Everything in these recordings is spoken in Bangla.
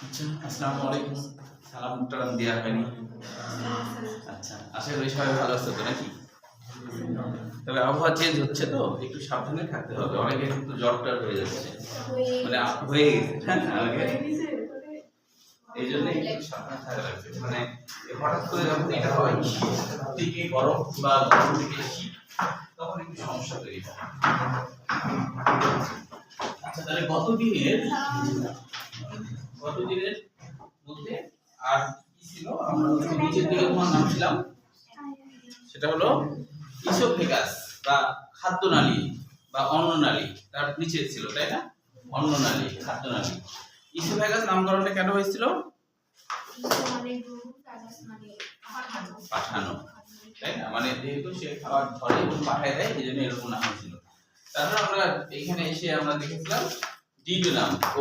আচ্ছা, আসসালামু আলাইকুম। সালাম টালাম দেওয়া হয়নি। আচ্ছা, আশা করি সবাই ভালো আছে তো নাকি? তবে আবহাওয়া চেঞ্জ হচ্ছে তো একটু সাবধানে থাকতে হবে। অনেকে কিন্তু জ্বর টর হয়ে যাচ্ছে, মানে হয়ে গেছে। হ্যাঁ, অনেকে এই জন্য একটু সাবধানে থাকা লাগবে। মানে হঠাৎ করে যখন এটা হয় শীত থেকে গরম বা গরম থেকে শীত, তখন একটু সমস্যা তৈরি হয়। আচ্ছা, তাহলে গতদিনের মধ্যে আর কি ছিল? আমরা নিচের দিকে তোমার নাম ছিলাম, সেটা হলো ইসোফেগাস বা খাদ্যনালী বা অন্ননালী। তার নিচে ছিল, তাই না? অন্ননালী, খাদ্যনালী। ইসোফেগাস নামকরণটা কেন হয়েছিল? পাঠানো, তাই না? মানে যেহেতু সে খাবার ধরে এবং পাঠায় দেয়, এই জন্য এরকম নাম হয়েছিল। তারপর আমরা এখানে এসে আমরা দেখেছিলাম ডিডোনাম ও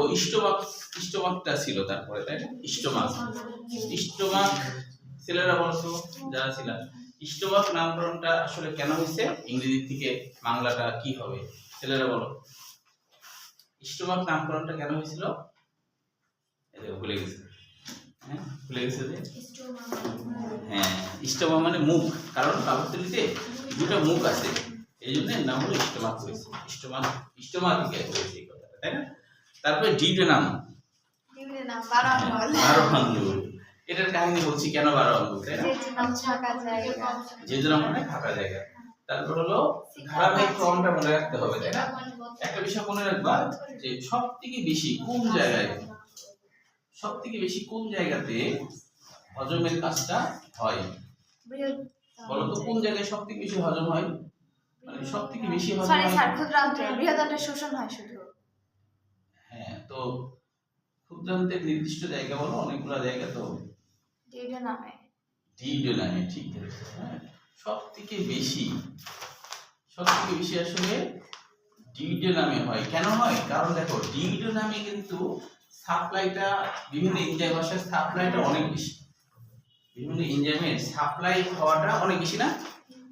স্টোমাকটা ছিল তারপরে, তাই না? স্টোমাক ছেলেরা বলছো যারা ছিলেন, স্টোমাক নামকরণটা আসলে কেন হয়েছে? ইংরেজি থেকে বাংলাটা কি হবে ছেলেরা বলো? স্টোমাক নামকরণটা কেন হয়েছিল? এটা ভুলে গেছে। হ্যাঁ, ভুলে গেছে যে হ্যাঁ, স্টোমা মানে মুখ, কারণ পাকস্থলীতে দুটো মুখ আছে, এই জন্য এর নাম হলো স্টোমাক হয়েছে। স্টোমা থেকে হয়েছে এই কথাটা, তাই না? তারপরে ডিডোনাম, 12 আঙ্গুল। এটার কাহিনী বলছি কেন 12 আঙ্গুল, তাই না? যেজন্য মানে ফাঁকা জায়গা। তারপর হলো ধারাবাহিক ক্রমটা মনে রাখতে হবে, তাই না? একটা বিষয় মনে রাখবা যে সবথেকে বেশি কোন জায়গাতে হজমের কাজটা হয়? বলো তো, কোন জায়গায় সবথেকে বেশি হজম হয়? মানে সবথেকে বেশি হজম হয় বৃহদান্ত্রে শোষণ হয় শুধু। হ্যাঁ, তো ক্ষুদ্রান্তের নির্দিষ্ট জায়গা বলো, অনেকগুলো জায়গা তো। ডিডোনামে, ঠিক ধরেছো। হ্যাঁ, সবথেকে বেশি আসলে ডিডোনামে হয়। কেন হয়? কারণ দেখো, ডিডোনামে কিন্তু সাপ্লাইটা বিভিন্ন এনজাইম আসে, সাপ্লাইটা অনেক বেশি, বিভিন্ন এনজাইমের সাপ্লাই হওয়াটা অনেক বেশি না?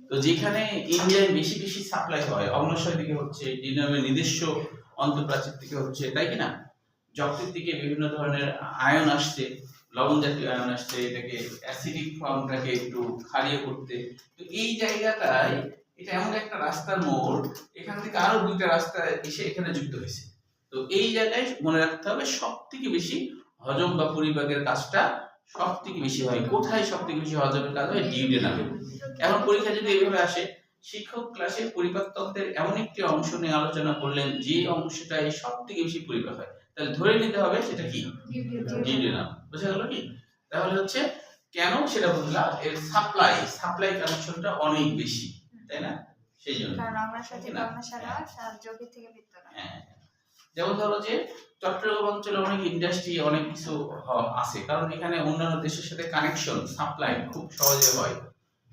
তো যেখানে এনজাইম বেশি সাপ্লাই হয়, অগ্ন্যাশয় দিকে হচ্ছে, ডিডোনামের নিজস্ব অন্তঃপ্রাচীর থেকে হচ্ছে, তাই কি না? যকৃত থেকে বিভিন্ন ধরনের আয়ন আসছে, লবণ জাতীয় আয়ন আসছে, এটাকে অ্যাসিডিক ফর্মটাকে একটু ক্ষারীয় করতে। তো এই জায়গাটায় এটা এমন একটা রাস্তার মোড়, এখান থেকে আরো দুইটা রাস্তা এসে এখানে যুক্ত হয়েছে। তো এই জায়গায় মনে রাখতে হবে সবথেকে বেশি হজম বা পরিপাকের কাজটা সবথেকে বেশি হয়। কোথায় সবথেকে বেশি হজমের কাজ হয়? ডিউডেনামে। এখন পরীক্ষা যদি এইভাবে আসে, শিক্ষক ক্লাসে পরিপাকতন্ত্রের এমন একটি অংশ নিয়ে আলোচনা করলেন যে অংশটাই সবথেকে বেশি পরিপাক হয়, তাহলে ধরে নিতে হবে সেটা কি? ডিউডেনাম। বুঝা গেল কি? তাহলে হচ্ছে কেন সেটা বুঝলাম, এর সাপ্লাই কানেকশনটা অনেক বেশি, তাই না? সেই জন্য কারণ অগ্ন্যাশয় থেকে অগ্ন্যাশয় যকৃত থেকে বৃত্তনালী। হ্যাঁ, যেমন ধরো যে চট্টগ্রাম অঞ্চলে অনেক ইন্ডাস্ট্রি, অনেক কিছু আছে, কারণ এখানে অন্যান্য দেশের সাথে কানেকশন সাপ্লাই খুব সহজে হয়।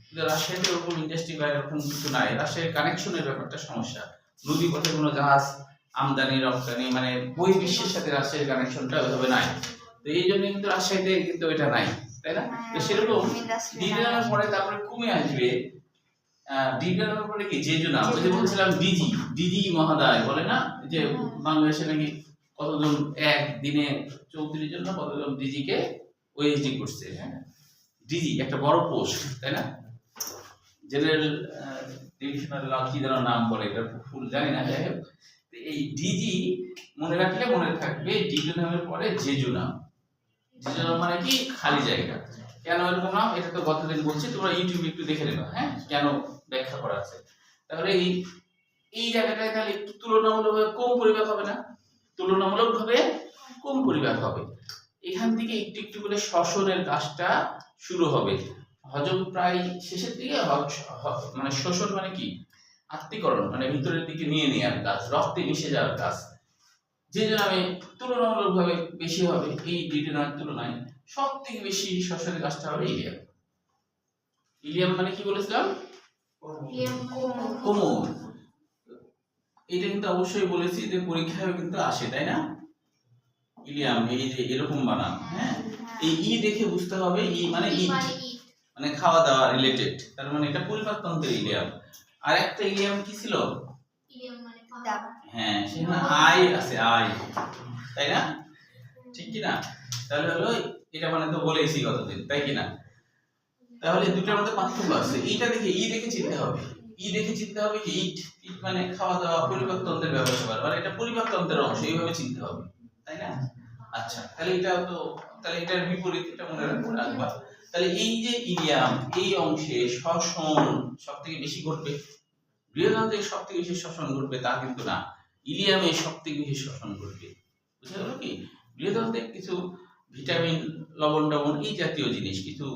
কিন্তু রাজশাহীতে ওরকম ইন্ডাস্ট্রি বা এরকম কিছু নাই। রাজশাহীর কানেকশনের ব্যাপারটা সমস্যা। নদী পথে কোনো জাহাজ আমদানি রপ্তানি, মানে বহির্বিশ্বের সাথে রাজশাহীর কানেকশনটা ওইভাবে নাই। তো এই জন্য কিন্তু রাজশাহীতে কিন্তু এটা নাই, তাই না? তো সেরকম ডিডোনামের পরে তারপরে কমে আসবে ডিডোনামের পরে কি জেজুনাম। ওই যে বলছিলাম ডিজি মহাদয় বলে না যে বাংলাদেশে নাকি কতজন একদিনে 34 জন না কতজন ডিজিকে ওএসডি করছে। হ্যাঁ, ডিজি একটা বড় পোস্ট, তাই না? জেনারেল ডিভিশনাল ল কি যেন নাম বলে, এটা ফুল জানি না। যাই হোক, এই ডিজি মনে রাখলে মনে থাকবে ডিডোনামের পরে জেজুনাম। জেজুনাম মানে কি? খালি জায়গা। কেন এরকম নাম, এটা তো গতদিন বলছি, তোমরা ইউটিউবে একটু দেখে নেবা। হ্যাঁ, কেন ব্যাখ্যা করা আছে। তাহলে এই জায়গাটায় তাহলে একটু তুলনামূলকভাবে কম পরিপাক হবে না? তুলনামূলকভাবে কম পরিপাক হবে। এখান থেকে একটু একটু করে শ্বসনের কাজটা শুরু হবে। হজম প্রায় শেষের দিকে, মানে শোষণ মানে কি? আত্তীকরণ, মানে ভিতরের দিকে নিয়ে নেওয়ার কাজ, রক্তে মিশে যাওয়ার কাজ, যে জন্য তুলনামূলকভাবে বেশি হবে। এই ডিডোনামের তুলনায় সব থেকে বেশি শ্বসনের কাজটা হবে ইলিয়াম। ইলিয়াম মানে কি বলেছিলাম? কোমর। এটা কিন্তু অবশ্যই বলেছি যে পরীক্ষায় কিন্তু আসে, তাই না? ইলিয়াম, এই যে এরকম বানান। হ্যাঁ, এই ই দেখে বুঝতে হবে ই মানে ইট, মানে খাওয়া দাওয়া রিলেটেড। তার মানে এটা পরিপাকতন্ত্রের ইলিয়াম। আর একটা ইলিয়াম কি ছিল? ইলিয়াম মানে হ্যাঁ, সেখানে আই আছে, আই, তাই না? ঠিক কি না? তাহলে হলো এটা মানে তো বলেইছি গতদিন, তাই কি না? তাহলে দুটার মধ্যে পার্থক্য আছে। এইটা দেখে দেখে চিনতে হবে। দেখে চিনতে হবে কি ইট মানে খাওয়া দাওয়া পরিপাক তন্ত্রের ব্যবস্থা, মানে এটা পরিপাক তন্ত্রের অংশ, এইভাবে চিনতে হবে, তাই না? আচ্ছা, তাহলে এটা তো তাহলে এটার বিপরীত এটা মনে রাখবা। তাহলে এই যে ইলিয়াম এই অংশে শ্বসন সবথেকে বেশি ঘটবে। বৃহদান্ত্রে সবথেকে বেশি শ্বসন ঘটবে তা কিন্তু না, ইলিয়ামে সবথেকে বেশি শ্বসন ঘটবে। বুঝতে গেল কি? বৃহদান্ত্রে কিছু ভিটামিন লবণ টবণ এই জাতীয় জিনিস কিছু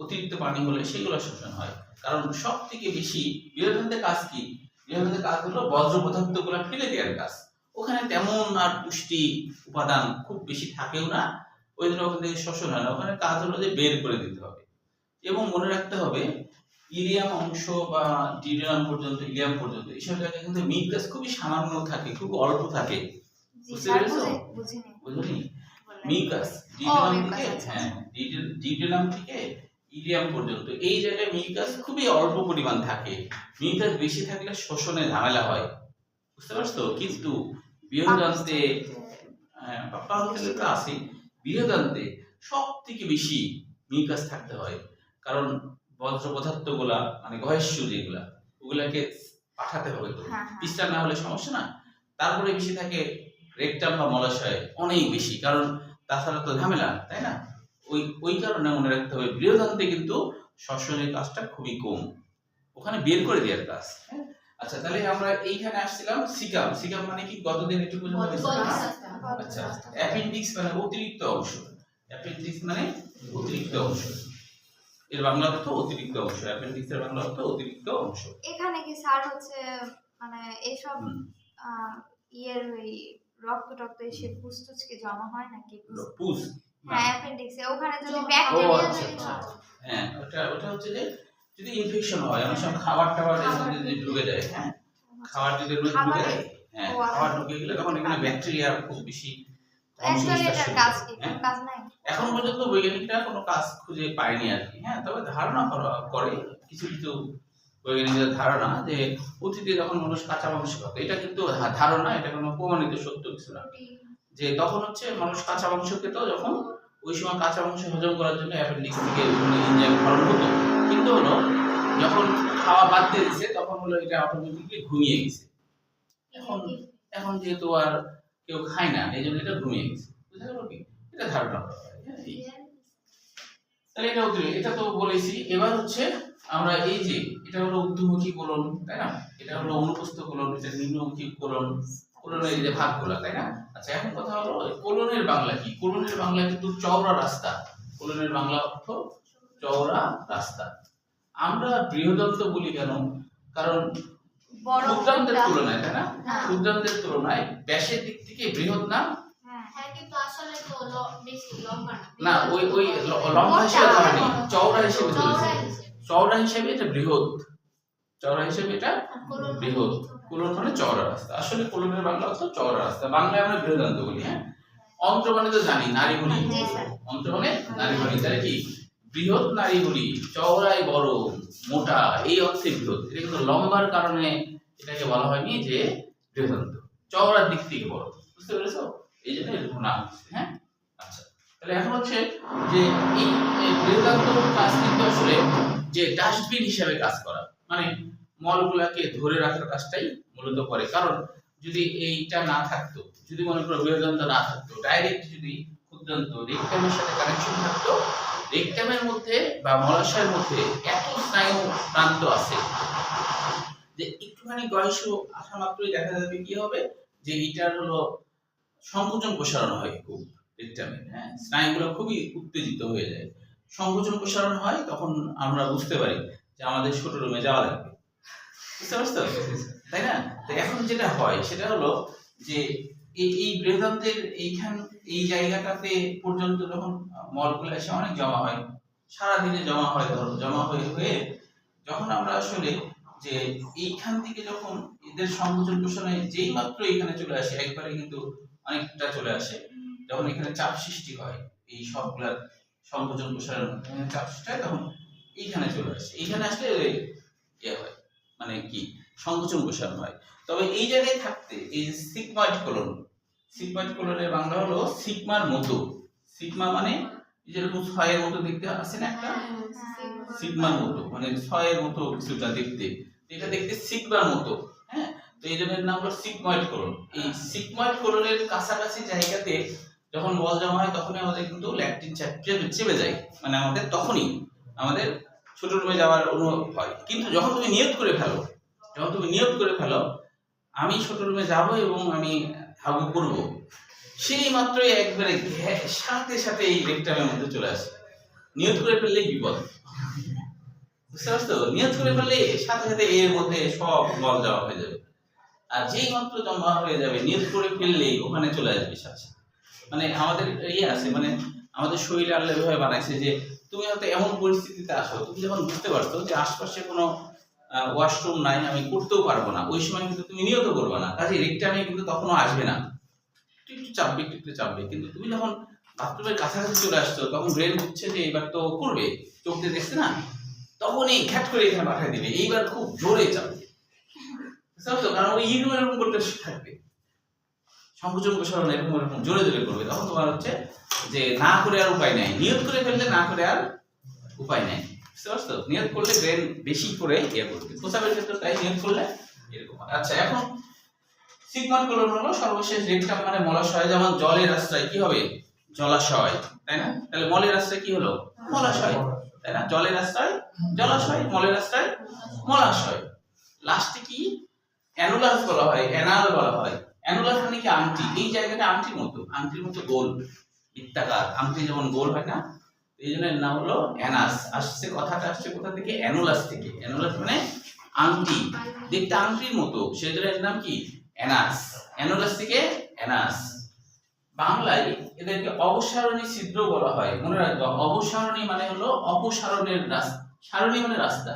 অতিরিক্ত পানি হলে সেগুলো শোষণ হয়। কারণ সব থেকে বেশি বৃহদান্ত্রের কাজ কি? বৃহদান্ত্রের কাজ হলো বজ্র পদার্থগুলো ফেলে দেওয়ার কাজ। ওখানে তেমন আর পুষ্টি উপাদান খুব বেশি থাকেও না, ওই জন্য ওখান থেকে শোষণ হয় না। ওখানে কাজ হলো যে বের করে দিতে হবে। এবং মনে রাখতে হবে ইলিয়াম অংশ বা ডিউডিনাম পর্যন্ত, ইলিয়াম পর্যন্ত এইসব জায়গায় কিন্তু মিউকাস খুবই সামান্য থাকে, খুব অল্প থাকে। বুঝতে পেরেছো? বুঝলি? মিউকাস ডিউডিনাম থেকে ডিউডিনাম থেকে ইলিয়াম পর্যন্ত এই জায়গায় মিউকাস খুবই অল্প পরিমাণ থাকে। মিউকাস বেশি থাকলে শোষণে ঝামেলা হয়। বুঝতে পারছো? কিন্তু বৃহদান্তে পাকস্থলী তো আছে, বৃহদান্তে সব থেকে বেশি মিউকাস থাকতে হয়। কারণ বজ্র পদার্থগুলা মানে গহেশ্য যেগুলা ওগুলাকে পাঠাতে হবে, তো পিস্টা না হলে সমস্যা না। তারপরে বেশি থাকে রেকটাম বা মলাশয়ে অনেক বেশি, কারণ তাছাড়া তো ঝামেলা, তাই না? ওই কারণে মনে রাখতে হবে বৃহদান্তে কিন্তু শ্বসনের কাজটা খুবই কম, ওখানে বের করে দেওয়ার কাজ। হ্যাঁ, আচ্ছা, তাহলে আমরা এইখানে আসছিলাম সিকাম। সিকাম মানে কি গতদিন একটু বুঝতে আচ্ছা, অ্যাপেন্ডিক্স মানে অতিরিক্ত অংশ। অ্যাপেন্ডিক্স মানে অতিরিক্ত অংশ, এর বাংলা অর্থ অতিরিক্ত অংশ। অ্যাপেন্ডিক্স এর বাংলা অর্থ অতিরিক্ত অংশ। এখানে কি স্যার হচ্ছে মানে এইসব ইয়ের ওই রক্ত টক্ত এসে পুষ্টুচকে জমা হয় নাকি? পুষ, হ্যাঁ, অ্যাপেন্ডিক্সে ওখানে যদি ব্যাকটেরিয়া যদি হ্যাঁ, ওটা হচ্ছে যে যদি ইনফেকশন হয়, অনেক সময় খাবার টাবার এর মধ্যে যদি ঢুকে যায়, হ্যাঁ, খাবার যদি ঢুকে যায়, হ্যাঁ, খাবার ঢুকে গেলে তখন এখানে ব্যাকটেরিয়া খুব বেশি কাজ নাই। এখন পর্যন্ত বৈজ্ঞানিকরা কোনো কাজ খুঁজে পায়নি আর কি। হ্যাঁ, তবে ধারণা করে কিছু কিছু বৈজ্ঞানিকদের ধারণা যে অতীতে যখন মানুষ কাঁচা মাংস খেত, এটা কিন্তু ধারণা, এটা কোনো প্রমাণিত সত্য কিছু না, যে তখন হচ্ছে মানুষ কাঁচা মাংস খেত, যখন ওই সময় কাঁচা মাংস হজম করার জন্য অ্যাপেন্ডিক্স থেকে এনজাইম ক্ষরণ হতো, কিন্তু হলো যখন খাওয়া বাদ দিয়ে দিয়েছে তখন হলো এটা অটোমেটিকলি ঘুমিয়ে গেছে। এখন যেহেতু আর কেউ খায় না, এই জন্য এটা ঘুমিয়ে গেছে। বুঝতে পারলো কি? এটা ধারণা করা হয়। তাহলে এটা তো বলেছি। এবার হচ্ছে আমরা এই যে এটা হলো ঊর্ধ্বমুখী কোলন, তাই না? এটা হলো অনুপস্থ কোলন, এটা নিম্নমুখী কোলন, কোলনের এই যে ভাগগুলো, তাই না? আচ্ছা, এখন কথা হলো কোলনের বাংলা কি? কোলনের বাংলা কিন্তু চওড়া রাস্তা। কোলনের বাংলা অর্থ চওড়া রাস্তা। আমরা বৃহদন্ত বলি কেন? কারণ ক্ষুদ্রান্তের তুলনায়, তাই না? ক্ষুদ্রান্তের তুলনায় ব্যাসের দিক থেকে বৃহৎ না? হ্যাঁ, কিন্তু আসলে তো বেশি লম্বা না, ওই লম্বা হিসেবে ধরেনি, চওড়া হিসেবে ধরেছে। চওড়া হিসেবে এটা বৃহৎ, চওড়া হিসেবে এটা বৃহৎ। কোলন মানে চওড়া রাস্তা। আসলে কোলনের বাংলা অর্থ চওড়া রাস্তা, বাংলায় আমরা বৃহদান্ত বলি। হ্যাঁ, অন্ত্র মানে তো জানি নারীগুলি, অন্ত্র মানে নারীগুলি। তাহলে কি বৃহৎ নারীগুলি, চওড়ায় বড় মোটা, এই অর্থে বৃহৎ। এটা কিন্তু লম্বার কারণে এটাকে বলা হয়নি যে বৃহদান্ত, চওড়ার দিক থেকে বড়। বুঝতে পেরেছো? এই জন্য এরকম নাম। হ্যাঁ, আচ্ছা, তাহলে এখন হচ্ছে যে এই বৃহদান্ত কাজ কিন্তু আসলে যে ডাস্টবিন হিসেবে কাজ করা, মানে মলগুলাকে ধরে রাখার কাজটাই মূলত করে। কারণ যদি এইটা না থাকতো, যদি মনে করো বৃহদান্ত না থাকতো, ডাইরেক্ট যদি ক্ষুদ্রান্ত রেকটামের সাথে কানেকশন থাকতো, রেকটামের মধ্যে বা মলাশয়ের মধ্যে এত স্নায়ু প্রান্ত আছে যে একটুখানি গয়েশ আসা মাত্রই দেখা যাবে কি হবে, যে এটার হলো সংকোচন প্রসারণ হয় খুব রেকটামে। হ্যাঁ, স্নায়ুগুলো খুবই উত্তেজিত হয়ে যায়, সংকোচন প্রসারণ হয়, তখন আমরা বুঝতে পারি যে আমাদের ছোট রুমে যাওয়া লাগবে। বুঝতে পারছো? তাই না? তো এখন যেটা হয় সেটা হলো যে এই বৃহদান্তের এই জায়গাটাতে পর্যন্ত যখন মলগুলো এসে অনেক জমা হয়, সারাদিনে জমা হয়, জমা হয়ে যখন আমরা আসলে যে এইখান থেকে যখন এদের সংকোচন প্রসারণে যেই মাত্র এখানে চলে আসে, একবারে কিন্তু অনেকটা চলে আসে, যখন এখানে চাপ সৃষ্টি হয়, এই সবগুলার সংকোচন প্রসারণ চাপ সৃষ্টি হয়, তখন এইখানে চলে আসে। এইখানে আসলে ইয়ে হয়, মানে কি সংকোচন প্রসারণ হয়। তবে এই জায়গায় থাকতে এই সিগময়েড কোলন, সিগময়েড কোলনের বাংলা হলো সিগমার মতো। সিগমা মানে যেরকম ছয়ের মতো দেখতে আছে না একটা, সিগমার মতো মানে ছয়ের মতো কিছুটা দেখতে, এটা দেখতে সিগমার মতো। হ্যাঁ, তো এই জন্য এর নাম হলো সিগময়েড কোলন। এই সিগময়েড কোলনের কাছাকাছি জায়গাতে যখন বল জমা হয় তখনই আমাদের কিন্তু ল্যাকটিন চেপে যায়, মানে আমাদের তখনই আমাদের ছোট রুমে যাওয়ার অনুভব হয়। কিন্তু যখন তুমি নিয়ত করে ফেলো আমি ছোট রুমে যাব এবং আমি হাগু করব, সেই মাত্রই একবারে সাথে সাথে এই রেকটামের মধ্যে চলে আসে। নিয়ত করে ফেললেই বিপদ, বুঝতে পারছো? নিয়ত করে ফেললে সাথে সাথে এর মধ্যে সব বল যাওয়া হয়ে যাবে। আর যেই মাত্র জমা হয়ে যাবে নিয়ত করে ফেললেই ওখানে চলে আসবে সাথে। মানে আমাদের আছে, মানে আমাদের শরীর আল্লাহ এভাবে বানাইছে যে তুমি হয়তো এমন পরিস্থিতিতে আসো, তুমি যখন বুঝতে পারছো যে আশপাশে কোনো ওয়াশরুম নাই, আমি করতেও পারবো না, ওই সময় কিন্তু তুমি নিয়ত করবে না, কাজে রেকটামে কিন্তু তখনও আসবে না, একটু চাপবে। কিন্তু তুমি যখন বাথরুমের কাছাকাছি চলে আসছো তখন ব্রেন বুঝছে যে এবার তো করবে, চোখ দিয়ে দেখছে না, তখন এই খ্যাট করে এখানে পাঠিয়ে দিবে, এইবার খুব জোরে চাপবে, বুঝতে পারছো? কারণ ওই এরকম করতে থাকবে, সংকোচন প্রসারণ এরকম জোরে করবে। তখন তোমার হচ্ছে যে না করে আর উপায় নাই, নিয়ত করে ফেললে না করে আর উপায় নাই, বুঝতে পারছো? নিয়ত করলে ব্রেন বেশি করে করবে, প্রস্রাবের ক্ষেত্রে তাই নিয়ত করলে এরকম। আচ্ছা, এখন সিগময়েড কোলন হলো সর্বশেষ রেকটাম মানে মলাশয়। যেমন জলের আশ্রয় কি হবে? জলাশয়, তাই না? তাহলে মলের আশ্রয় কি হলো? মলাশয়, তাই না? জলের আশ্রয় জলাশয়, মলের আশ্রয় মলাশয়। লাস্টে কি অ্যানুলাস বলা হয়, অ্যানাল বলা হয়। অ্যানুলাস মানে কি আংটি, এই জায়গাটা আংটির মতো গোল, বৃত্তাকার আংটি যেমন গোল হয় না, এই জন্য এর নাম হলো অ্যানাস। কথাটা আসছে কোথা থেকে? অ্যানুলাস থেকে। অ্যানুলাস মানে আংটি, দেখতে আংটির মতো, সেই জন্য এর নাম কি? অ্যানাস। অ্যানুলাস থেকে অ্যানাস। বাংলায় এদেরকে অবসারণী ছিদ্র বলা হয়, মনে রাখবা। অবসারণী মানে হলো অপসারণের রাস্তা, সারণী মানে রাস্তা।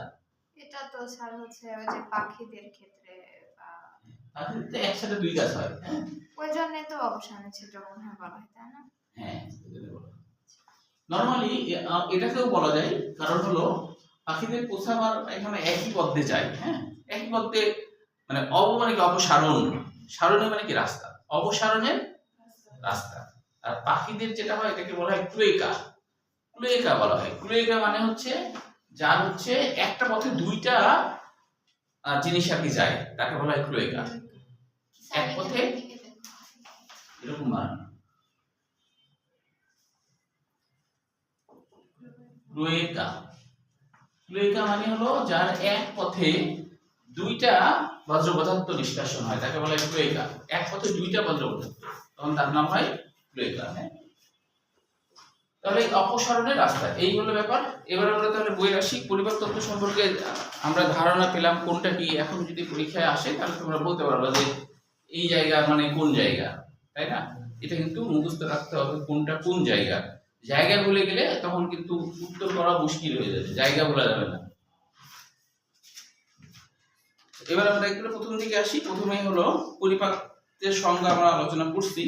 এটা তো স্যার হচ্ছে ওই যে পাখিদের ক্ষেত্রে পাখিতে একসাথে দুই গাছ হয়, হ্যাঁ, ওই জন্য তো অবসারণী ছিদ্র মনে হয় বলা হয়, তাই না? হ্যাঁ, নরমালি এটাকেও বলা যায়, কারণ হলো পাখিদের প্রস্রাব আর এখানে একই পথে যায়, হ্যাঁ, একই পথে, মানে মানে কি অপসারণ, সারণী মানে কি রাস্তা, অপসারণের রাস্তা। আর পাখিদের যেটা হয় এটাকে বলা হয় ক্লোয়েকা বলা হয়। ক্লোয়েকা মানে হচ্ছে যার হচ্ছে একটা পথে দুইটা জিনিস আর কি যায়, তাকে বলা হয় ক্লোয়েকা। এক পথে এরকম বানানো ক্লোয়েকা মানে হলো যার এক পথে দুইটা বজ্র পদার্থ নিষ্কাশন হয়, তাকে বলা হয় ক্লোয়েকা। এক পথে দুইটা বজ্র পদার্থ, তখন তার নাম হয় ক্লোয়েকা। হ্যাঁ, তাহলে অপসারণের রাস্তা এই হলো ব্যাপার। এবার আমরা তাহলে বৈরাশিক পরিপাক তন্ত্র সম্পর্কে আমরা ধারণা পেলাম কোনটা কি। এখন যদি পরীক্ষায় আসে তাহলে তোমরা বলতে পারবে যে এই জায়গা মানে কোন জায়গা, তাই না? এটা কিন্তু মুখস্থ রাখতে হবে কোনটা কোন জায়গা। জায়গা ভুলে গেলে তখন কিন্তু উত্তর করা মুশকিল হয়ে যাবে, জায়গা ভোলা যাবে না। এবার আমরা একটু প্রথম দিকে আসি। প্রথমেই হলো পরিপাকের সংজ্ঞা আমরা আলোচনা করছি,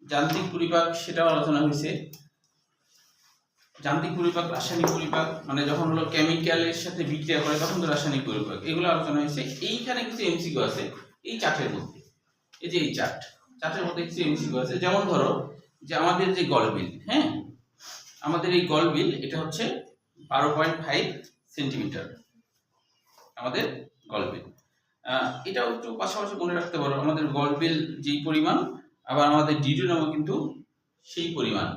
যান্ত্রিক পরিপাক সেটাও আলোচনা হয়েছে। যান্ত্রিক পরিপাক, রাসায়নিক পরিপাক মানে যখন হলো কেমিক্যালের সাথে বিক্রিয়া করে তখন তো রাসায়নিক পরিপাক, এগুলো আলোচনা হয়েছে। এইখানে কিছু এমসিকিউ আছে এই চার্টের মধ্যে, এই যে এই চার্টের মধ্যে কিছু এমসিকিউ আছে। যেমন ধরো যে আমাদের যে গলবিল, হ্যাঁ, আমাদের এই গলবিল এটা হচ্ছে 12.5 সেন্টিমিটার আমাদের গলবিল। এটাও একটু পাশাপাশি মনে রাখতে পারো, আমাদের গলবিল যেই পরিমাণ আবার আমাদের ডিউডিনামও কিন্তু সেই পরিমাণ,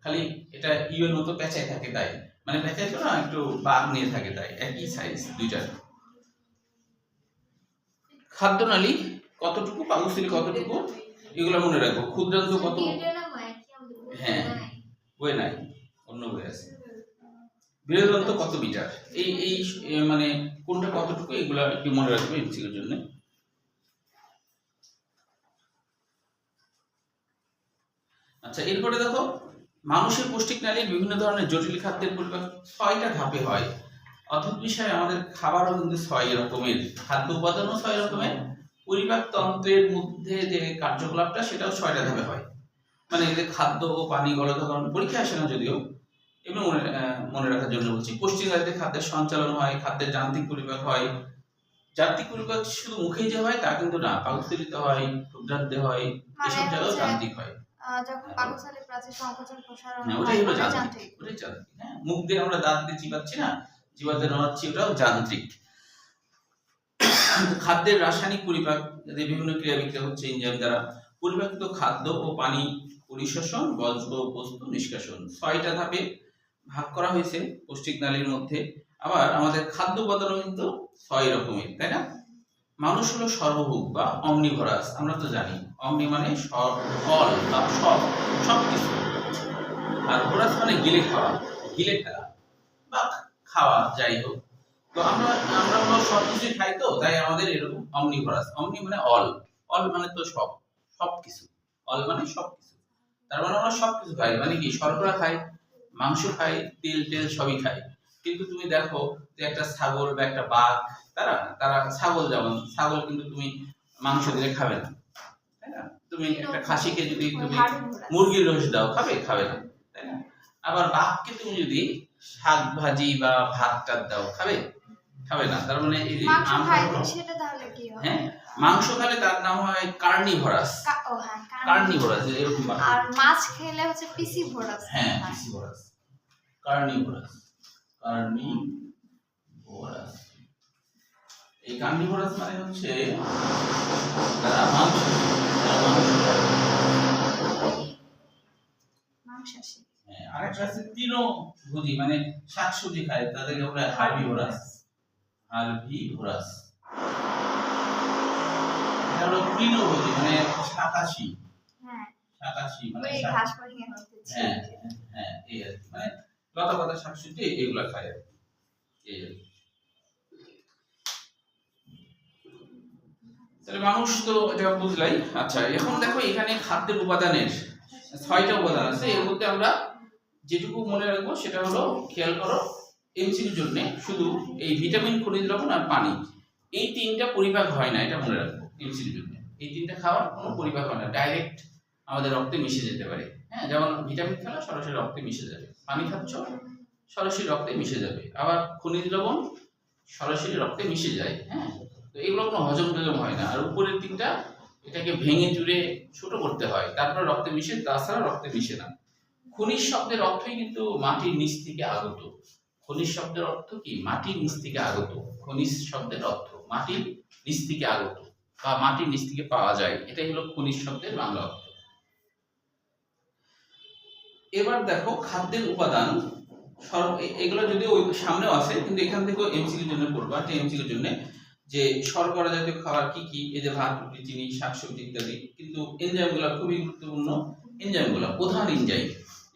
খালি এটা ইউর মতো পেঁচায় থাকে তাই, মানে পেঁচায় তো না একটু বাঘ নিয়ে থাকে তাই, একই সাইজ দুইটার। খাদ্যনালী কতটুকু, পাকস্থলী কতটুকু, এগুলো মনে রাখবো। ক্ষুদ্রান্ত কত, হ্যাঁ বই নাই, অন্য বই আছে। বৃহদান্ত কত মিটার, এই মানে কোনটা কতটুকু, এগুলো একটু মনে রাখবো এমসিকিউর জন্য। আচ্ছা, এরপরে দেখো মানুষের পৌষ্টিক নালীর বিভিন্ন ধরনের জটিল খাদ্যের পরিপাক 6টা ধাপে হয়। অদ্ভুত বিষয়, আমাদের খাবারও কিন্তু 6 রকমের, খাদ্য উপাদানও 6 রকমের, পরিপাক তন্ত্রের মধ্যে যে কার্যকলাপটা সেটাও 6টা ধাপে হয়। মানে এদের খাদ্য ও পানি গলধাকরণ পরীক্ষা আসে না যদিও, এমনি মনে রাখার জন্য বলছি। পৌষ্টিক নালীতে খাদ্যের সঞ্চালন হয়, খাদ্যের যান্ত্রিক পরিপাক হয়, যান্ত্রিক পরিপাক শুধু মুখে যে হয় তা কিন্তু না, পাকস্থলীতে হয়, ক্ষুদ্রান্তে হয়, মানে এসব জায়গায় হচ্ছে যান্ত্রিক হয়। যখন পাকস্থলী প্রাচীর সংকোচন প্রসারণ হ্যাঁ, হয় ওটাই হলো ওটা যান্ত্রিক, যান্ত্রিক। ওটাই যান্ত্রিক। হ্যাঁ, মুখ দিয়ে আমরা দাঁত দিয়ে চিবাচ্ছি না, জিহ্বা নাড়াচ্ছি, ওটাও যান্ত্রিক। খাদ্যের রাসায়নিক পরিপাক, যে বিভিন্ন ক্রিয়া বিক্রিয়া হচ্ছে এনজাইম দ্বারা, পরিপাকিত খাদ্য ও পানি পরিশোষণ, বজ্র ও বস্তু নিষ্কাশন, 6টা ধাপে ভাগ করা হয়েছে পৌষ্টিক নালীর মধ্যে। আবার আমাদের খাদ্য উপাদানও কিন্তু 6 রকমের, তাই না? মানুষ হলো সর্বভুক বা অমনিভরাস, আমরা তো জানি অমনি মানে অল বা সবকিছু, আর ভরাস মানে গিলে খাওয়া, গিলে ফেলা বা খাওয়া, যাই হোক। তো আমরা আমরা হলো সবকিছু খাই, তো তাই আমাদের এরকম অমনিভরাস। অমনি মানে অল, অল মানে তো সবকিছু, অল মানে সবকিছু। তার মানে আমরা সবকিছু খাই, মানে কি শর্করা খাই, মাংস খাই, তেল সবই খাই। কিন্তু তুমি দেখো যে একটা ছাগল বা একটা বাঘ, তারা তারা ছাগল, যেমন ছাগল কিন্তু তুমি মাংস দিলে খাবে না, তাই না? তুমি একটা খাসিকে যদি তুমি মুরগির রোজ দাও, খাবে না, তাই না? আবার বাঘকে তুমি যদি শাক ভাজি বা ভাত টাত দাও, খাবে না। তার মানে এই যে মাংস খায় সেটা তাহলে কি হয়? হ্যাঁ, মাংস খেলে তার নাম হয় কার্নিভরাস। ও হ্যাঁ, কার্নিভরাস এরকম। আর মাছ খেলে হচ্ছে পিসিভরাস। হ্যাঁ, পিসিভরাস, কার্নিভরাস, কার্নিভরাস। এই কার্নিভরাস মানে হচ্ছে তারা মাংস মাংসাশী। হ্যাঁ, আরেকটা আছে তৃণভোজী, মানে শাকসবজি খায়, তাদেরকে বলে হার্বিভোরাস। এটা হলো তৃণভোজী, মানে শাকাশী। হ্যাঁ, শাকাশী মানে ওই ঘাস পরিয়ে হচ্ছে। হ্যাঁ হ্যাঁ, এই আর কি, মানে লতা পাতা শাকসবজি এগুলা খায় আর কি। এই আর কি। তাহলে মানুষ তো এটা বুঝলাই। আচ্ছা, এখন দেখো এখানে খাদ্যের উপাদানের 6টা উপাদান আছে। এর মধ্যে আমরা যেটুকু মনে রাখবো সেটা হলো, খেয়াল করো, এমসিকিউর জন্য শুধু এই ভিটামিন, খনিজ লবণ আর পানি, এই 3টা পরিপাক হয় না, এটা মনে রাখবো এমসিকিউর জন্য। এই 3টা খাবার কোনো পরিপাক হয় না, ডাইরেক্ট আমাদের রক্তে মিশে যেতে পারে। হ্যাঁ, যেমন ভিটামিন খেলে সরাসরি রক্তে মিশে যাবে, পানি খাচ্ছ সরাসরি রক্তে মিশে যাবে, আবার খনিজ লবণ সরাসরি রক্তে মিশে যায়। হ্যাঁ, তো এগুলো কোনো হজম টজম হয় না। আর উপরের 3টা এটাকে ভেঙে চুরে ছোট করতে হয়, তারপরে রক্তে মিশে, তাছাড়া রক্তে মিশে না। খনিজ শব্দের অর্থই কিন্তু মাটির নিচ থেকে আগত। খনিজ শব্দের অর্থ কি? মাটির নিচ থেকে আগত। খনিজ শব্দের অর্থ মাটির নিচ থেকে আগত বা মাটির নিচ থেকে পাওয়া যায়, এটাই হলো খনিজ শব্দের বাংলা অর্থ। এবার দেখো খাদ্যের উপাদান, এগুলো যদি ওই সামনেও আছে, কিন্তু এখান থেকেও এমসিকিউর জন্য পড়বা, একটা এমসিকিউর জন্য, যে শর্করা জাতীয় খাবার কি কি, এই যে ভাত, রুটি, চিনি, শাকসবজি ইত্যাদি। কিন্তু এনজাইমগুলো খুবই গুরুত্বপূর্ণ, এনজাইমগুলো প্রধান এনজাইম,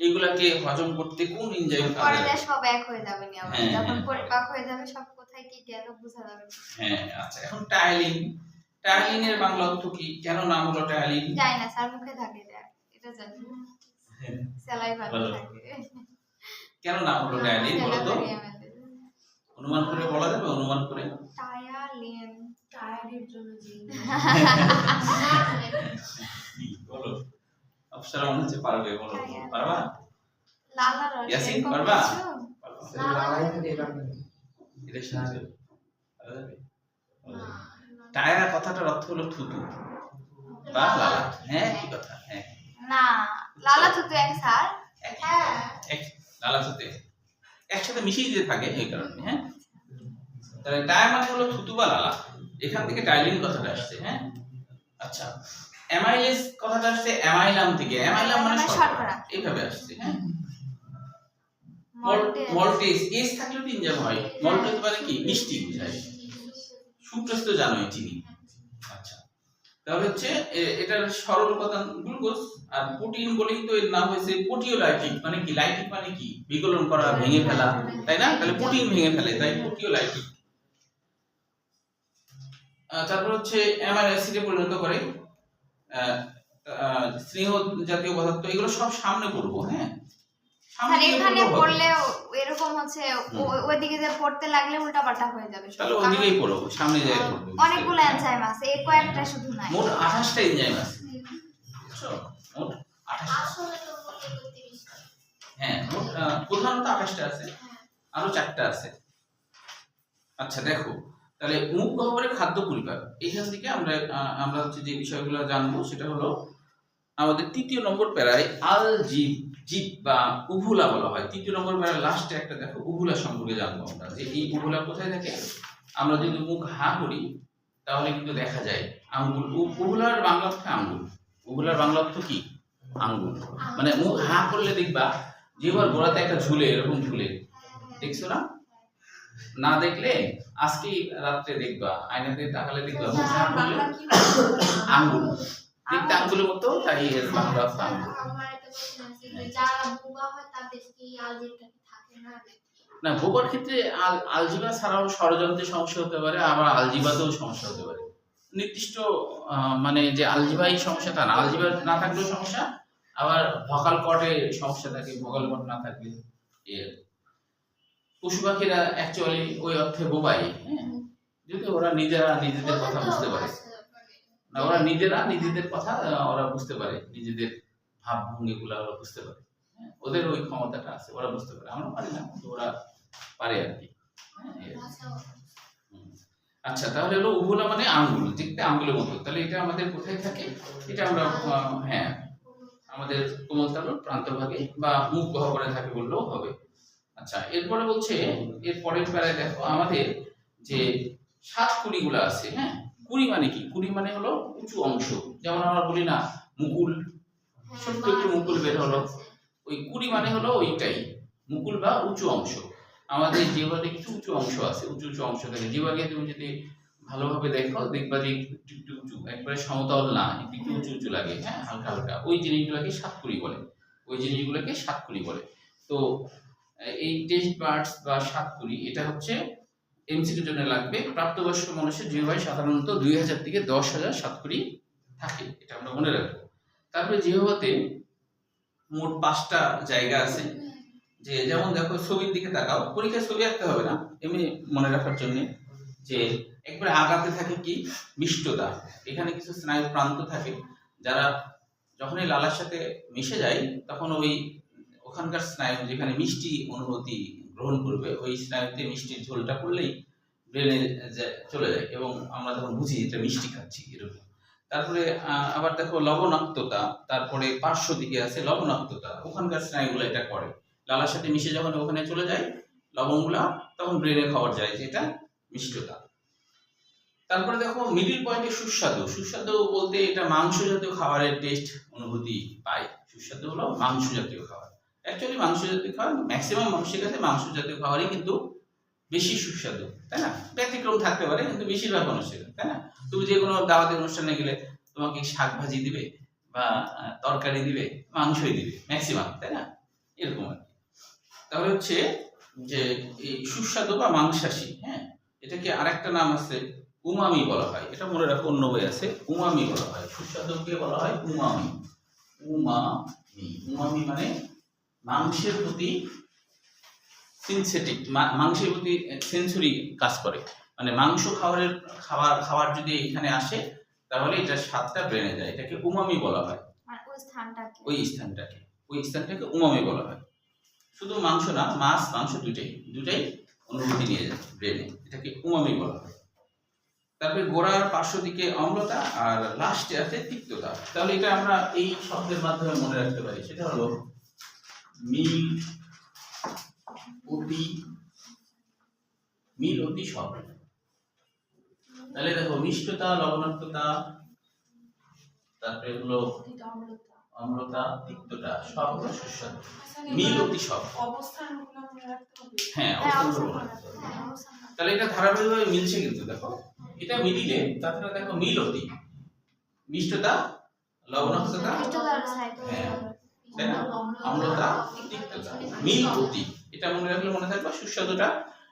এগুলাকে হজম করতে কোন এনজাইম কাজে লাগে? সব এক হয়ে যাবে না, আবার যখন পরিপাক হয়ে যাবে সব কোথায় কি গেল বোঝা যাবে। হ্যাঁ, আচ্ছা, এখন টায়ালিন, টায়ালিনের বাংলা অর্থ কি? কেন নাম হলো টায়ালিন? জানি না, স্যার মুখে থাকে এটা জানি, স্যালাইভা থাকে। কেন নাম হলো টায়ালিন বলো তো? অনুমান করে বলা যাবে? অনুমান করে। টায়ালিন, টায়ারের জন্য যে বলো, অপশন মনে হচ্ছে পারবে, বলো, পারবা? লালা রস, ইয়াসিন পারবা? লালা এটা সাহায্য পারবে? টায়া কথাটার অর্থ হলো থুতু বা লালা। হ্যাঁ, কি কথা? হ্যাঁ, না, লালা থুতু এক স্যার। হ্যাঁ, এক লালা থুতু একসাথে মিশিয়ে দিয়ে থাকে, এই কারণে। হ্যাঁ, তাহলে টায়া মানে হলো থুতু বা লালা, এখান থেকে টাইলিন কথাটা আসছে। হ্যাঁ, আচ্ছা, অ্যামাইলেজ কথাটা আসছে অ্যামাইলাম থেকে, অ্যামাইলাম মানে শর্করা, এইভাবে আসছে। হ্যাঁ, মল্টেজ, এস থাকলেও এনজাইম হয়। মল্টেজ মানে কি? মিষ্টি বোঝায়। সুক্রোজ তো জানোই, চিনি। আচ্ছা, তাহলে হচ্ছে এটার সরল উপাদান গ্লুকোজ। আর প্রোটিন বলেই তো এর নাম হয়েছে প্রোটিওলাইটিক। মানে কি? লাইটিক মানে কি? বিগলন করা, ভেঙে ফেলা, তাই না? তাহলে প্রোটিন ভেঙে ফেলে, তাই প্রোটিওলাইটিক। তারপর হচ্ছে অ্যামাইনো অ্যাসিডে পরিণত করে, স্নেহ জাতীয় পদার্থ, এগুলো সব সামনে পড়বো। হ্যাঁ, স্যার এখানে পড়লে এরকম হচ্ছে, ওইদিকে যে পড়তে লাগলে উল্টাপাল্টা হয়ে যাবে। তাহলে ওইদিকেই পড়ো, সামনে যায় পড়বো। অনেকগুলো এনজাইম আছে, এই কয়েকটা শুধু নাই। মোট 28টা এনজাইম আছে, বুঝছো? মোট 28টা। আসলে তো বলতে 30টা। হ্যাঁ, মোট প্রধানত 28টা আছে, আরো 4টা আছে। আচ্ছা, দেখো তাহলে মুখ গহ্বরের খাদ্য পরিপাক, এখান থেকে আমরা হচ্ছে যে বিষয়গুলো জানবো সেটা হলো আমাদের 3য় নম্বর প্যারায় জিভ বা উভুলা বলা হয়। 3য় নম্বর প্যারার লাস্টে একটা দেখো উভুলা সম্পর্কে জানবো আমরা, যে এই উভুলা কোথায় থাকে। আমরা যদি মুখ হা করি তাহলে কিন্তু দেখা যায় আঙ্গুল। উভুলার বাংলা অর্থ আঙ্গুল। উভুলার বাংলা অর্থ কি? আঙ্গুল। মানে মুখ হা করলে দেখবা জিহ্বার গোড়াতে একটা ঝুলে, এরকম ঝুলে, দেখছো না? না দেখলে আজকে রাত্রে দেখবা, আয়নাতে তাকালে দেখবা মুখ হা করলে আঙ্গুল, দেখতে আঙ্গুলের মতো, তাই এর বাংলা অর্থ আঙ্গুল। না, বোবার ক্ষেত্রে আলজিবা ছাড়াও ষড়যন্ত্রের সমস্যা হতে পারে, আবার আলজিবাতেও সমস্যা হতে পারে। নির্দিষ্ট মানে যে আলজিবাই সমস্যা তা না, আলজিবা না থাকলেও সমস্যা, আবার ভোকাল কর্ডে সমস্যা থাকে, ভোকাল কর্ড না থাকলে। পশু পাখিরা অ্যাকচুয়ালি ওই অর্থে বোবাই, হ্যাঁ, যদি ওরা নিজেরা নিজেদের কথা বুঝতে পারে না, ওরা নিজেরা নিজেদের কথা ওরা বুঝতে পারে, নিজেদের ভাবভঙ্গিগুলো ওরা বুঝতে পারে, হ্যাঁ, ওদের ওই ক্ষমতাটা আছে, ওরা বুঝতে পারে, আমরা পারি না, কিন্তু ওরা পারে আর কি। আচ্ছা, তাহলে হলো উভুলা মানে আঙ্গুল, দেখতে আঙ্গুলের মতো। তাহলে এটা আমাদের কোথায় থাকে? এটা আমরা হ্যাঁ আমাদের কোমলতালুর প্রান্তভাগে বা মুখ গহ্বরে থাকে বললেও হবে। আচ্ছা, এরপরে বলছে, এর পরের প্যারায় দেখো আমাদের যে 7 কুড়িগুলো আছে, হ্যাঁ, কুড়ি মানে কি? কুড়ি মানে হলো উঁচু অংশ, যেমন আমরা বলি না মুকুল, ছোট্ট একটু মুকুল বের হলো, ওই কুড়ি মানে হলো ওইটাই মুকুল বা উঁচু অংশ। আমাদের জিহ্বাতে কিছু উঁচু অংশ আছে, উঁচু উঁচু অংশ থাকে জিহ্বাকে, তুমি যদি ভালোভাবে দেখো দেখবা যে একটু একটু উঁচু, একবারে সমতল না, একটু একটু উঁচু উঁচু লাগে, হ্যাঁ, হালকা হালকা, ওই জিনিসগুলোকে সাতকুড়ি বলে, ওই জিনিসগুলোকে সাতকুড়ি বলে। তো এই টেস্ট বার্ডস বা সাতকুড়ি, এটা হচ্ছে এমসিকিউর জন্য লাগবে। প্রাপ্তবয়স্ক মানুষের জিহ্বায় সাধারণত 2000 থেকে 10,000 সাতকুড়ি থাকে, এটা আমরা মনে রাখবো। তারপরে জিহ্বাতে মোট 5টা জায়গা আছে, যে যেমন দেখো ছবির দিকে তাকাও, পরীক্ষায় ছবি আঁকতে হবে না, এমনি মনে রাখার জন্য, যে একবারে আগাতে থাকে কি মিষ্টতা, এখানে কিছু স্নায়ু প্রান্ত থাকে, যারা যখনই লালার সাথে মিশে যায় তখন ওখানকার স্নায়ু যেখানে মিষ্টি অনুভূতি গ্রহণ করবে, ওই স্নায়ুতে মিষ্টির ঝোলটা পড়লেই ব্রেনে চলে যায় এবং আমরা তখন বুঝি এটা মিষ্টি খাচ্ছি, এরকম। তারপরে আবার দেখো লবণাক্ততা, তারপরে পার্শ্ব দিকে আছে লবণাক্ততা, ওখানকার স্নায়ুগুলো এটা করে, লালার সাথে মিশে যখন ওখানে চলে যায় লবণগুলা, তখন ব্রেনে খবর যায় যে এটা মিষ্টতা। তারপরে দেখো মিডিল পয়েন্টে সুস্বাদু, সুস্বাদু বলতে এটা মাংস জাতীয় খাবারের টেস্ট অনুভূতি পায়, সুস্বাদু হলো মাংস জাতীয় খাবার। অ্যাকচুয়ালি মাংস জাতীয় খাবার ম্যাক্সিমাম মানুষের কাছে মাংস জাতীয় খাবারই কিন্তু বেশি সুস্বাদু, তাই না? ব্যতিক্রম থাকতে পারে, কিন্তু বেশিরভাগ মানুষের, তাই না? তুমি যে কোনো দাওয়াতের অনুষ্ঠানে গেলে তোমাকে শাক ভাজি দিবে বা তরকারি দিবে, মাংসই দিবে ম্যাক্সিমাম, তাই না? এরকম আর কি। তাহলে হচ্ছে যে এই সুস্বাদু বা মাংসাশী, হ্যাঁ, এটাকে আরেকটা নাম আছে উমামি বলা হয়, এটা মনে রাখো, অন্য বই আছে, উমামি বলা হয়, সুস্বাদুকে বলা হয় উমামি। উমামি মানে মাংসের প্রতি সিনথেটিক, মাংসের প্রতি সেন্সরি কাজ করে, মানে মাংস খাবার যদি এখানে আসে তাহলে এটা স্বাদটা বেড়ে যায়, এটাকে উমামি বলা হয়। আর ওই স্থানটাকে উমামি বলা হয়। শুধু মাংস না, মাছ মাংস দুটাই অনুভূতি নিয়ে যায় ব্রেনে, এটাকে উমামি বলা হয়। তারপরে গোড়ার পার্শ্ব দিকে অম্লতা, আর লাস্টে আছে তিক্ততা। তাহলে এটা আমরা এই শব্দের মাধ্যমে মনে রাখতে পারি, সেটা হলো মিল অতি সব। তাহলে দেখো মিষ্টতা, লবণাক্ততা, তারপরে হলো অম্লতা, তিক্ততা, সব হলো সুস্বাদু। মিল অতি সব, হ্যাঁ, অবস্থানগুলো মনে রাখতে হবে। তাহলে এটা ধারাবাহিকভাবে মিলছে, কিন্তু দেখো এটা মিলিলে, তাছাড়া দেখো মিল অতি, মিষ্টতা, লবণাক্ততা, হ্যাঁ, তাই না, অম্লতা, তিক্ততা, মিল অতি, এটা মনে রাখলে মনে থাকবে। সুস্বাদুটা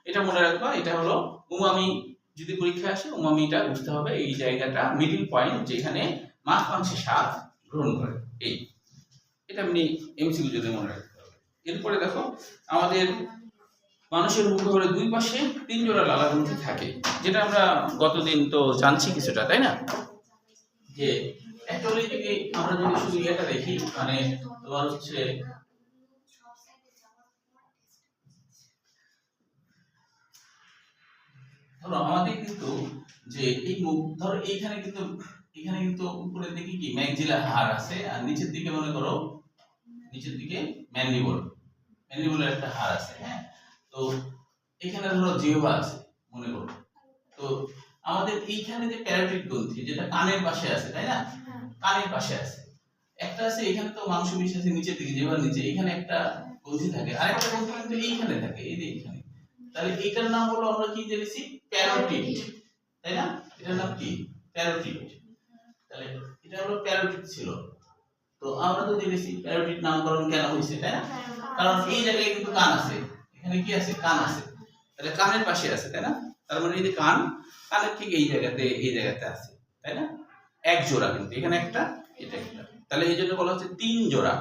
এটা মনে রাখবা, এটা হলো উমামি। যদি পরীক্ষা আসে উমামিটা বুঝতে হবে, এই জায়গাটা মিডিল পয়েন্ট যেখানে মাছ মাংসের স্বাদ গ্রহণ করে, এটা আপনি এমসিকিউ যদি মনে রাখতে হবে। এরপরে দেখো আমাদের মানুষের মুখগহ্বরের 2 পাশে 3 জোড়া লালা গ্রন্থি থাকে, যেটা আমরা গতদিন তো জানছি কিছুটা, তাই না? যে অ্যাকচুয়ালি যদি আমরা শুধু এটা দেখি, মানে তোমার হচ্ছে ধরো আমাদের কিন্তু যে এই মুখ ধরো এখানে কিন্তু উপরের দিকে কি ম্যাক্সিলার হাড় আছে, আর নিচের দিকে মনে করো নিচের দিকে ম্যান্ডিবলের একটা হাড় আছে। হ্যাঁ, তো এখানে ধরো জিহ্বা আছে মনে করো। তো আমাদের এইখানে যে প্যারোটিড গ্রন্থি যেটা কানের পাশে আছে, তাই না, কানের পাশে আছে একটা, আছে এখানে তো মাংসপেশি আছে নিচের দিকে জিহ্বার নিচে, এখানে একটা গ্রন্থি থাকে, আর একটা গ্রন্থি কিন্তু এইখানে থাকে, এই যে এইখানে। তাহলে এটার নাম হলো আমরা কি জেনেছি প্যারোটিড, তাই না, এটার নাম কি প্যারোটিড। তাহলে এটা হলো প্যারোটিড ছিল। তো আমরা তো জেনেছি প্যারোটিড নামকরণ কেন হয়েছে, তাই না, কারণ এই জায়গায় কিন্তু কান আছে, এখানে কি আছে কান আছে, তাহলে কানের পাশে আছে, তাই না, তার মানে এই যে কানের ঠিক এই জায়গাতে আছে, তাই না, এক জোড়া কিন্তু এখানে একটা এটা একটা, তাহলে এই জন্য বলা হচ্ছে 3 জোড়া।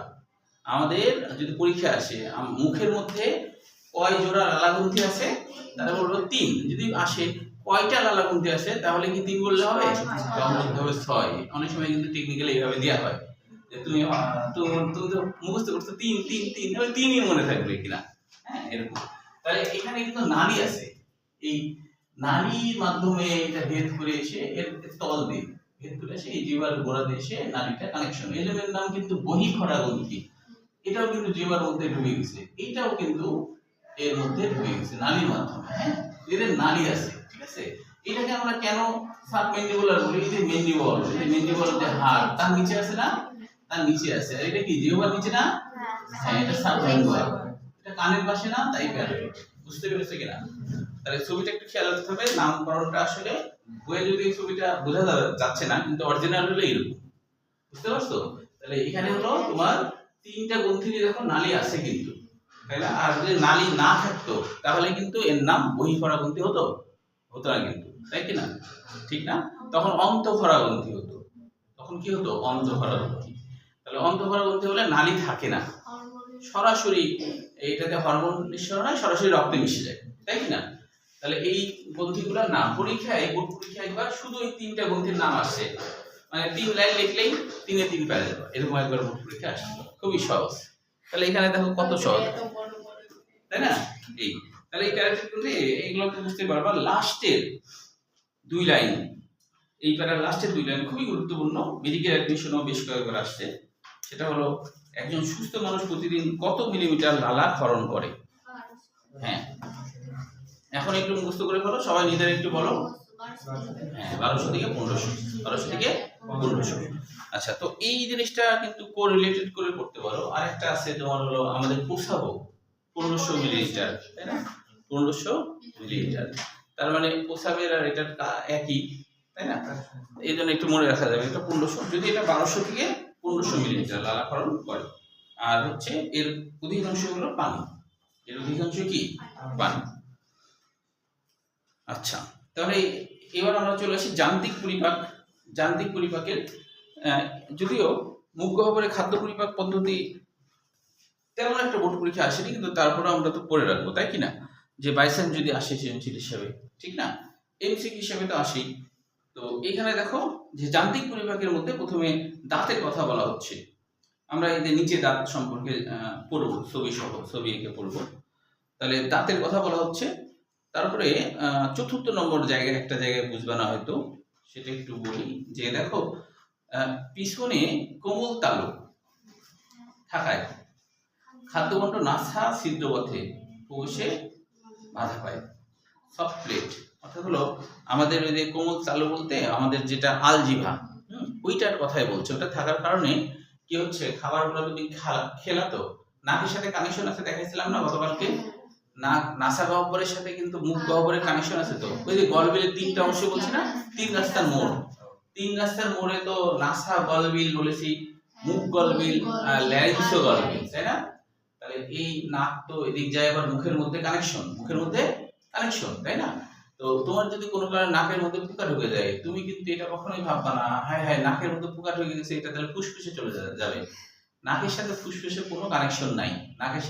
আমাদের যদি পরীক্ষা আসে মুখের মধ্যে কয় জোড়া লালাগ্রন্থি আছে, তাহলে বলবো 3। যদি আসে কয়টা লালাগ্রন্থি আছে, তাহলে কি 3 বললে হবে, হবে 6। অনেক সময় কিন্তু টেকনিক্যালি এইভাবে দেওয়া হয় যে তুমি তো মুখস্থ করছো 3 3 3, ওই 3ই মনে থাকবে কিনা, হ্যাঁ এরকম। তাহলে এখানে কিন্তু নালী আছে, এই নালীর মাধ্যমে এটা ভেদ করে এসে এর তল দিয়ে ভেদ করে এসে এই জিহ্বার গোড়া দিয়ে এসে নালীটা কানেকশন, এই জন্য এর নাম কিন্তু বহিঃখরা গ্রন্থি। এটাও কিন্তু জিহ্বার মধ্যে ঢুকে গেছে, এটাও কিন্তু এর মধ্যে ঢুকে গেছে নালীর মাধ্যমে। হ্যাঁ, এদের নালী আছে, ঠিক আছে। এটাকে আমরা কেন সাবমেন্ডিবুলার বলি, এই যে মেন্ডিবল যে হাড় তার নিচে আছে না, তার নিচে আছে, আর এটা কি জিহ্বার নিচে না, হ্যাঁ এটা সাবমেন্ডিবুলার, এটা কানের পাশে না, তাই প্যারোটিড। বুঝতে পেরেছো কিনা? তাহলে ছবিটা একটু খেয়াল রাখতে হবে, নামকরণটা আসলে বইয়ে যদি ছবিটা বোঝা যাচ্ছে না, কিন্তু অরিজিনাল হলো এরকম, বুঝতে পারছো? তাহলে এখানে হলো তোমার 3টা গ্রন্থি দেখো নালী আছে কিন্তু, তাই না, আর যদি নালী না থাকতো তাহলে কিন্তু এর নাম বহিঃখরা গ্রন্থি হতো না কিন্তু, তাই কি না, ঠিক না, তখন অন্তঃখরা গ্রন্থি হতো, তখন কি হতো অন্তঃখরা গ্রন্থি। তাহলে অন্তঃখরা গ্রন্থি হলে নালী থাকে না, সরাসরি এটাতে হরমোন নিঃসরণ হয়, সরাসরি রক্তে মিশে যায়, তাই কি না। তাহলে এই গ্রন্থিগুলোর নাম পরীক্ষায় বোর্ড পরীক্ষায় একবার শুধু এই 3টা গ্রন্থির নাম আসে, মানে 3 লাইন লিখলেই 3 এ 3 পেয়ে যাবে, এরকম একবার বোর্ড পরীক্ষা আসছিল, খুবই সহজ। তাহলে এখানে দেখো কত সহজ, তাই না। এই তাহলে এই প্যারাটিড গ্রন্থি এগুলো তো বুঝতে পারবা। লাস্টের 2 লাইন, এই প্যারার লাস্টের 2 লাইন খুবই গুরুত্বপূর্ণ, মেডিকেল অ্যাডমিশনও বেশ কয়েকবার আসছে। সেটা হলো একজন সুস্থ মানুষ প্রতিদিন কত মিলিমিটার লালা ক্ষরণ করে। হ্যাঁ, এখন একটু মুখস্থ করে বলো, সবাই নিজেরা একটু বলো। হ্যাঁ, 1200 থেকে 1500। আচ্ছা, তো এই জিনিসটা কিন্তু কোরিলেটেড করে করতে পারো। আরেকটা আছে তোমার হলো আমাদের প্রস্রাবও 1500 মিলিলিটার, তাই না, 1500 মিলিলিটার, তার মানে প্রস্রাবের আর এটার একই, তাই না, এই জন্য একটু মনে রাখা যাবে এটা 1500, যদি এটা 1200 থেকে 1500 মিলিলিটার লালাক্ষরণ করে। আর হচ্ছে এর অধিকাংশ হলো পানি, এর অধিকাংশ কি পানি। আচ্ছা, তাহলে এবার আমরা চলে আসি যান্ত্রিক পরিপাকের। যদিও মুখ গহ্বরে খাদ্য পরিপাক পদ্ধতি তেমন একটা বোর্ড পরীক্ষা আসেনি, কিন্তু তারপরে আমরা তো পড়ে রাখবো, তাই কি না, যে বাইসেন যদি আসে সৃজনশীল হিসাবে, ঠিক না, এমসিকিউ হিসাবে তো আসেই। তো এখানে দেখো যে যান্ত্রিক পরিপাকের মধ্যে প্রথমে দাঁতের কথা বলা হচ্ছে। আমরা এই যে নিচে দাঁত সম্পর্কে পড়বো, ছবি এঁকে পড়বো। তাহলে দাঁতের কথা বলা হচ্ছে। তারপরে 4র্থ নম্বর জায়গায় একটা জায়গায় বুঝবে না হয়তো, সেটা একটু বলি যে দেখো পিছনে কোমল তালু থাকায় খাদ্যবণ্ড নাসা ছিদ্রপথে প্রবেশে বাধা পায়। সফট প্লেট অর্থাৎ হলো আমাদের ওই যে কোমল তালু বলতে আমাদের যেটা আলজিভা, ওইটার কথাই বলছে। ওটা থাকার কারণে কি হচ্ছে, খাবারগুলো তুমি খেলা তো নাকের সাথে কানেকশন আছে, দেখাইছিলাম না গতকালকে, নাসা গহ্বরের সাথে কিন্তু মুখ গহ্বরের কানেকশন আছে। তো ওই যে গলবিলের 3টা অংশ বলছি না, 3 রাস্তার মোড়ে তো নাসা গলবিল বলেছি, মুখ গলবিল, ল্যারিংসো গলবিল, তাই না। তাহলে এই নাক তো এদিক যায়, আবার মুখের মধ্যে কানেকশন, তাই না। তো তোমার যদি কোনো কারণে নাকের মধ্যে পোকা ঢুকে যায়, তুমি কিন্তু এটা কখনোই ভাববা না হায় নাকের মধ্যে পোকা ঢুকে গেছে, এটা তাহলে ফুসফুসে চলে যাবে। নাকের সাথে ফুসফুসের কোনো কানেকশন নাই, নাকের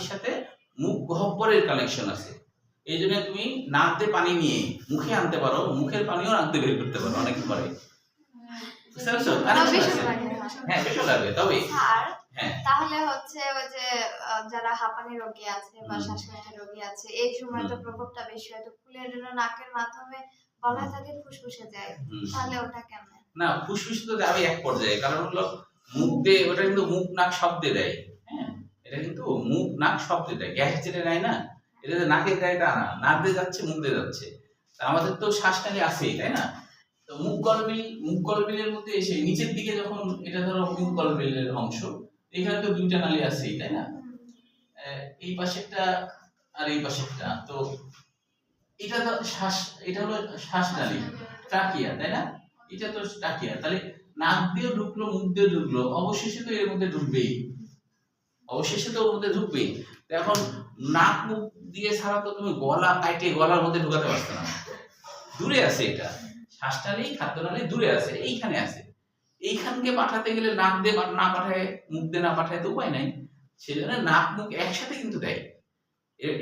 সাথে মুখ গহ্বরের কানেকশন আছে। এই জন্য তুমি নাক দিয়ে পানি নিয়ে মুখে আনতে পারো, মুখের পানিও নাক দিয়ে বের করতে পারো, অনেকে করে, বুঝতে পারছো, কানেকশন আছে। হ্যাঁ বেশি লাগবে তবে স্যার হ্যাঁ তাহলে হচ্ছে ওই যে যারা হাঁপানি রোগী আছে বা হুম। শ্বাসকষ্টের রোগী আছে এই সময় তো প্রকোপটা বেশি হয়, তো ফুলের জন্য নাকের মাধ্যমে গলায় থেকে ফুসফুসে যায়, হুম। তাহলে ওটা কেমন? না ফুসফুস তো যাবে এক পর্যায়ে, কারণ হলো মুখ দিয়ে ওটা কিন্তু মুখ নাক শব্দে দেয়। হ্যাঁ এটা কিন্তু মুখ নাক শব্দে দেয়, গ্যাস যেটা নেয় না এটা যে নাকে দেয় তা না, নাক দিয়ে যাচ্ছে মুখ দিয়ে যাচ্ছে। তা আমাদের তো শ্বাসনালী আছেই তাই না, তো মুখ গলবিলের মধ্যে এসে নিচের দিকে যখন এটা ধরো মুখ গলবিলের অংশ, এখানে তো দুইটা নালী আছেই তাই না, এই পাশেরটা আর এই পাশেরটা, তো এটা তো শ্বাস, এটা হলো শ্বাসনালী ট্রাকিয়া তাই না, এটা তো ট্রাকিয়া, তাহলে নাক দিয়ে ঢুকলো মুখ দিয়ে ঢুকলো অবশেষে তো এর মধ্যে ঢুকবেই, অবশেষে তো ওর মধ্যে ঢুকবেই। তো এখন নাক মুখ দিয়ে ছাড়া তো তুমি গলা কাটে গলার মধ্যে ঢুকাতে পারছো না, দূরে আছে এটা, শ্বাসনালী খাদ্যনালী দূরে আছে, এইখানে আছে, এইখানকে পাঠাতে গেলে নাক দিয়ে না পাঠায় মুখ দিয়ে না পাঠায় তো উপায় নাই, সেজন্য নাক মুখ একসাথে কিন্তু দেয়,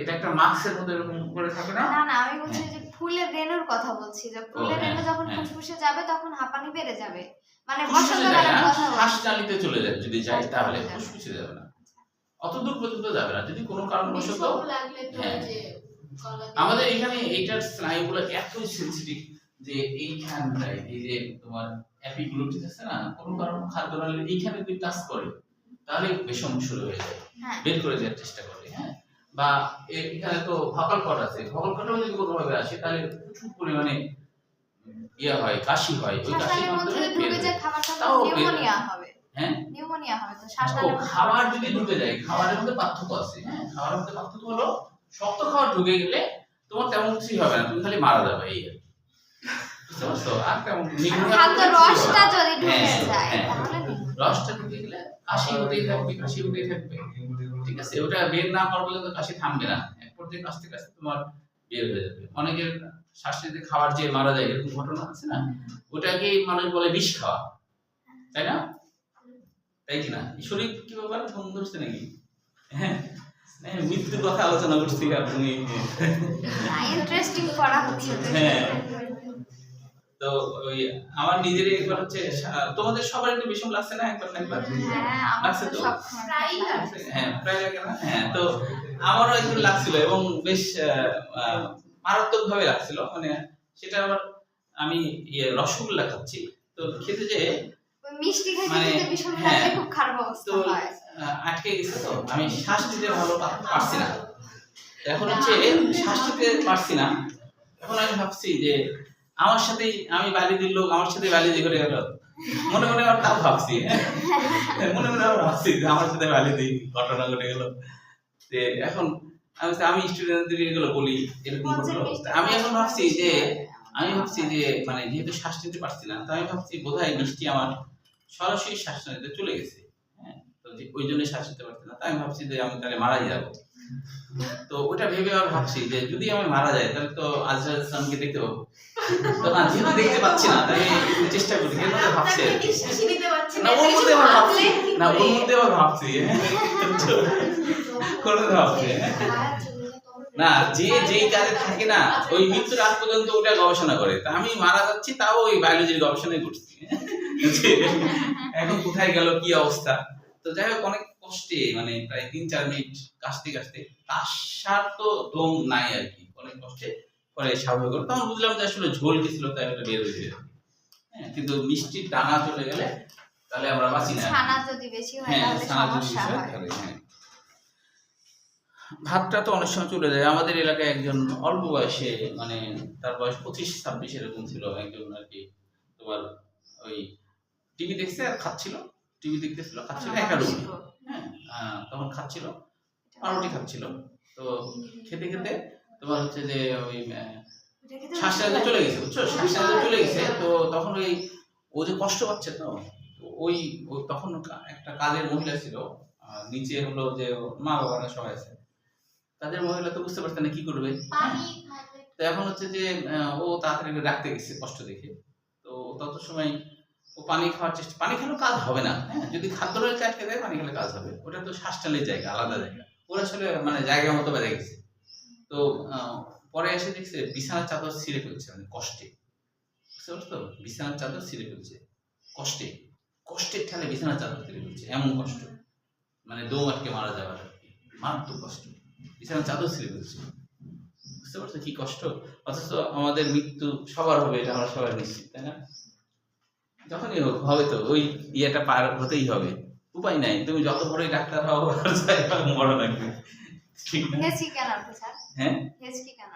এটা একটা মাস্কের মধ্যে এরকম করে থাকে না। না না আমি বলছি যে ফুলের রেণুর কথা বলছি, যে ফুলের রেণু যখন ফুসফুসে যাবে তখন হাঁপানি বেড়ে যাবে, মানে বসন্তকালের কথা বলছি। শ্বাসনালীতে চলে যায় যদি যায় তাহলে ফুসফুসে যাবে না, অত দূর পর্যন্ত যাবে না যদি কোনো কারণবশত। হ্যাঁ আমাদের এখানে এইটার স্নায়ুগুলো এতই সেনসিটিভ যে এইখানটায় এই যে তোমার এপিগ্লোটিস আছে না, কোনো কারণ খাদ্যনালী এইখানে যদি টাচ করে তাহলে বিষম শুরু হয়ে যায়, বের করে দেওয়ার চেষ্টা করে। হ্যাঁ বা এখানে তো ভকাল কর্ড আছে, ভকাল কর্ডও যদি কোনোভাবে আসে তাহলে প্রচুর পরিমাণে ইয়া হয়, কাশি হয়, ওই কাশির মাধ্যমে ঢুকে যায় খাবারটা, নিউমোনিয়া হবে। হ্যাঁ নিউমোনিয়া হবে, তো শ্বাসনালী খাবার যদি ঢুকে যায়, খাবারের মধ্যে পার্থক্য আছে। হ্যাঁ খাবারের মধ্যে পার্থক্য হলো শক্ত খাবার ঢুকে গেলে তোমার তেমন কিছুই হবে না, তুমি খালি মারা যাবে, এই আর বুঝতে পারছো, আর তেমন খাদ্য রসটা যদি ঢুকে যায় তাহলে রসটা ঢুকে গেলে কাশি হতেই থাকবে, কাশি হতেই থাকবে, ঠিক আছে, ওটা বের না করা পর্যন্ত কাশি থামবে না, এক পর্যায়ে কাশতে কাশতে তোমার বের হয়ে যাবে। অনেকের শ্বাসনালীতে খাবার যে মারা যায় এরকম ঘটনা আছে না, ওটাকে মানুষ বলে বিষ খাওয়া, তাই না, তাই কিনা? শরীর কি ব্যাপার ঘুম ধরছে নাকি? হ্যাঁ মৃত্যুর কথা আলোচনা করছি আর তুমি ইন্টারেস্টিং পড়া হচ্ছে। হ্যাঁ তো ওই আমার নিজেরই একবার হচ্ছে, তোমাদের সবার একটু বিষম লাগছে না একবার না একবার? হ্যাঁ আমার তো সব প্রায়ই লাগছে, হ্যাঁ প্রায় লাগে না। হ্যাঁ তো আমারও একটু লাগছিল এবং বেশ মারাত্মক ভাবে লাগছিল, মানে সেটা আবার আমি রসগোল্লা খাচ্ছি, তো খেতে যে মিষ্টি খেতে মানে খেতে বিষম লাগলে খুব খারাপ অবস্থা হয়, আটকে গেছে, তো আমি শ্বাস নিতে ভালো পারছি না, এখন হচ্ছে শ্বাস নিতে পারছি না, এখন আমি ভাবছি যে আমার সাথেই আমি বালি দিল লোক আমার সাথে বালি দিয়ে করে গেল, মনে মনে আমার তাও ভাবছি, মনে মনে আমার ভাবছি যে আমার সাথে বালি দিই ঘটনা ঘটে গেল, যে এখন আমি স্টুডেন্টদের এগুলো বলি এরকম ঘটলো, আমি এখন ভাবছি যে মানে যেহেতু শ্বাস নিতে পারছি না, তো আমি ভাবছি বোধহয় মিষ্টি আমার সরাসরি শ্বাসনালীতে চলে গেছে, হ্যাঁ তো ওই জন্য শ্বাস নিতে পারছি না, তাই আমি ভাবছি যে আমি তাহলে মারাই যাবো, তো ওটা ভেবে আবার ভাবছি যে যদি আমি মারা যাই তাহলে তো আজরাইল ইসলামকে দেখতে পাবো, তো না যেহেতু দেখতে পাচ্ছি না তাই চেষ্টা করি, এর মধ্যে ভাবছি না ওর মধ্যে আবার ভাবছি না ওর মধ্যে আবার ভাবছি করে ভাবছি না যে যেই কাজে থাকে না ওই মৃত্যুর আগ পর্যন্ত ওটা গবেষণা করে, তা আমি মারা যাচ্ছি তাও ওই বায়োলজির গবেষণাই করছি, এখন কোথায় গেল কি অবস্থা। তো যাই হোক অনেক কষ্টে মানে প্রায় ৩-৪ মিনিট কাশতে কাশতে, কাশার তো দম নাই আর কি, অনেক কষ্টে পরে স্বাভাবিক হলো, তখন বুঝলাম যে আসলে ঝোল গেছিল তাই ওটা বের হয়ে যাবে। হ্যাঁ কিন্তু মিষ্টির টানা চলে গেলে তাহলে আমরা বাঁচি না, ছানা যদি বেশি হয় তাহলে সমস্যা হয়। হ্যাঁ ভাতটা তো অনেক সময় চলে যায়। আমাদের এলাকায় একজন অল্প বয়সে মানে তার বয়স 25-26 এরকম ছিল একজন আর কি, তোমার ওই টিভি দেখছে আর খাচ্ছিল, টিভি দেখতেছিল খাচ্ছিল একা রুমে, হ্যাঁ তখন খাচ্ছিল পাউরুটি খাচ্ছিল, তো খেতে খেতে তোমার হচ্ছে যে ওই শ্বাসনালীতে চলে গেছে, বুঝছো, শ্বাসনালীতে চলে গেছে, তো তখন ওই ও যে কষ্ট পাচ্ছে, তো ওই তখন একটা কাজের মহিলা ছিল নিচে, হলো যে মা বাবারা সবাই আছে, তাদের মহিলা তো বুঝতে পারছে না কি করবে, তো এখন হচ্ছে যে ও তাড়াতাড়ি ডাকতে গেছে কষ্ট দেখে, তো তত সময় ও পানি খাওয়ার চেষ্টা, পানি খেলেও কাজ হবে না, হ্যাঁ যদি খাদ্যনালীতে আটকে দেয় পানি খেলে কাজ হবে, ওটা তো শ্বাসনালীর জায়গা, আলাদা জায়গা, ওরা আসলে মানে জায়গা মতো বেঁধে গেছে, তো পরে এসে দেখছে বিছানার চাদর ছিঁড়ে ফেলছে, মানে কষ্টে, বুঝতে পারছো, বিছানার চাদর ছিঁড়ে ফেলছে কষ্টে, কষ্টের ঠেলে বিছানা চাদর ছিঁড়ে ফেলছে, এমন কষ্ট, মানে দম আটকে মারা যাওয়ার আর কি, মারাত্মক কষ্ট, বিছানা চাদর ছিঁড়ে ফেলছে। বুঝতে পারছো কি কষ্ট? অথচ আমাদের মৃত্যু সবার হবে, এটা আমরা সবাই নিশ্চিত, তাই না? যখনই হোক হবে তো, ওই ইয়েটা পার হতেই হবে, উপায় নাই। তুমি যত বড়ই ডাক্তার হও আর যাই হোক, মরা লাগবে, ঠিক না? হেঁচকি কেন আপনি স্যার? হ্যাঁ, হেঁচকি কেন?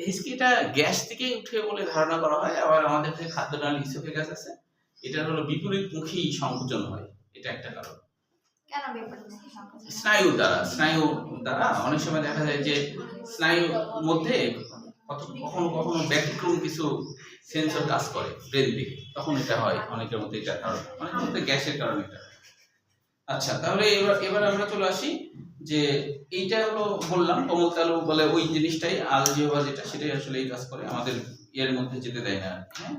হিসকিটা গ্যাস থেকে উঠে বলে ধারণা করা হয়। আবার আমাদের যে খাদ্যনালী ইসোফেগাস আছে, এটা হলো বিপরীতমুখী সংকোচন হয়, এটা একটা কারণ। কেন বিপরীতমুখী সংকোচন? স্নায়ু দ্বারা অনেক সময় দেখা যায় যে স্নায়ুর মধ্যে কখনো কখনো ব্যতিক্রম কিছু সেন্সর কাজ করে ব্রেন দিকে, তখন এটা হয় অনেকের মধ্যে, এটা কারণ অনেকের মধ্যে গ্যাসের কারণে এটা। আচ্ছা, তাহলে এবার আমরা চলে আসি যে এইটা হলো বললাম কোমল তালু বলে ওই জিনিসটাই, আলজিওবা যেটা, সেটাই আসলে এই কাজ করে, আমাদের এর মধ্যে যেতে দেয় না। হ্যাঁ,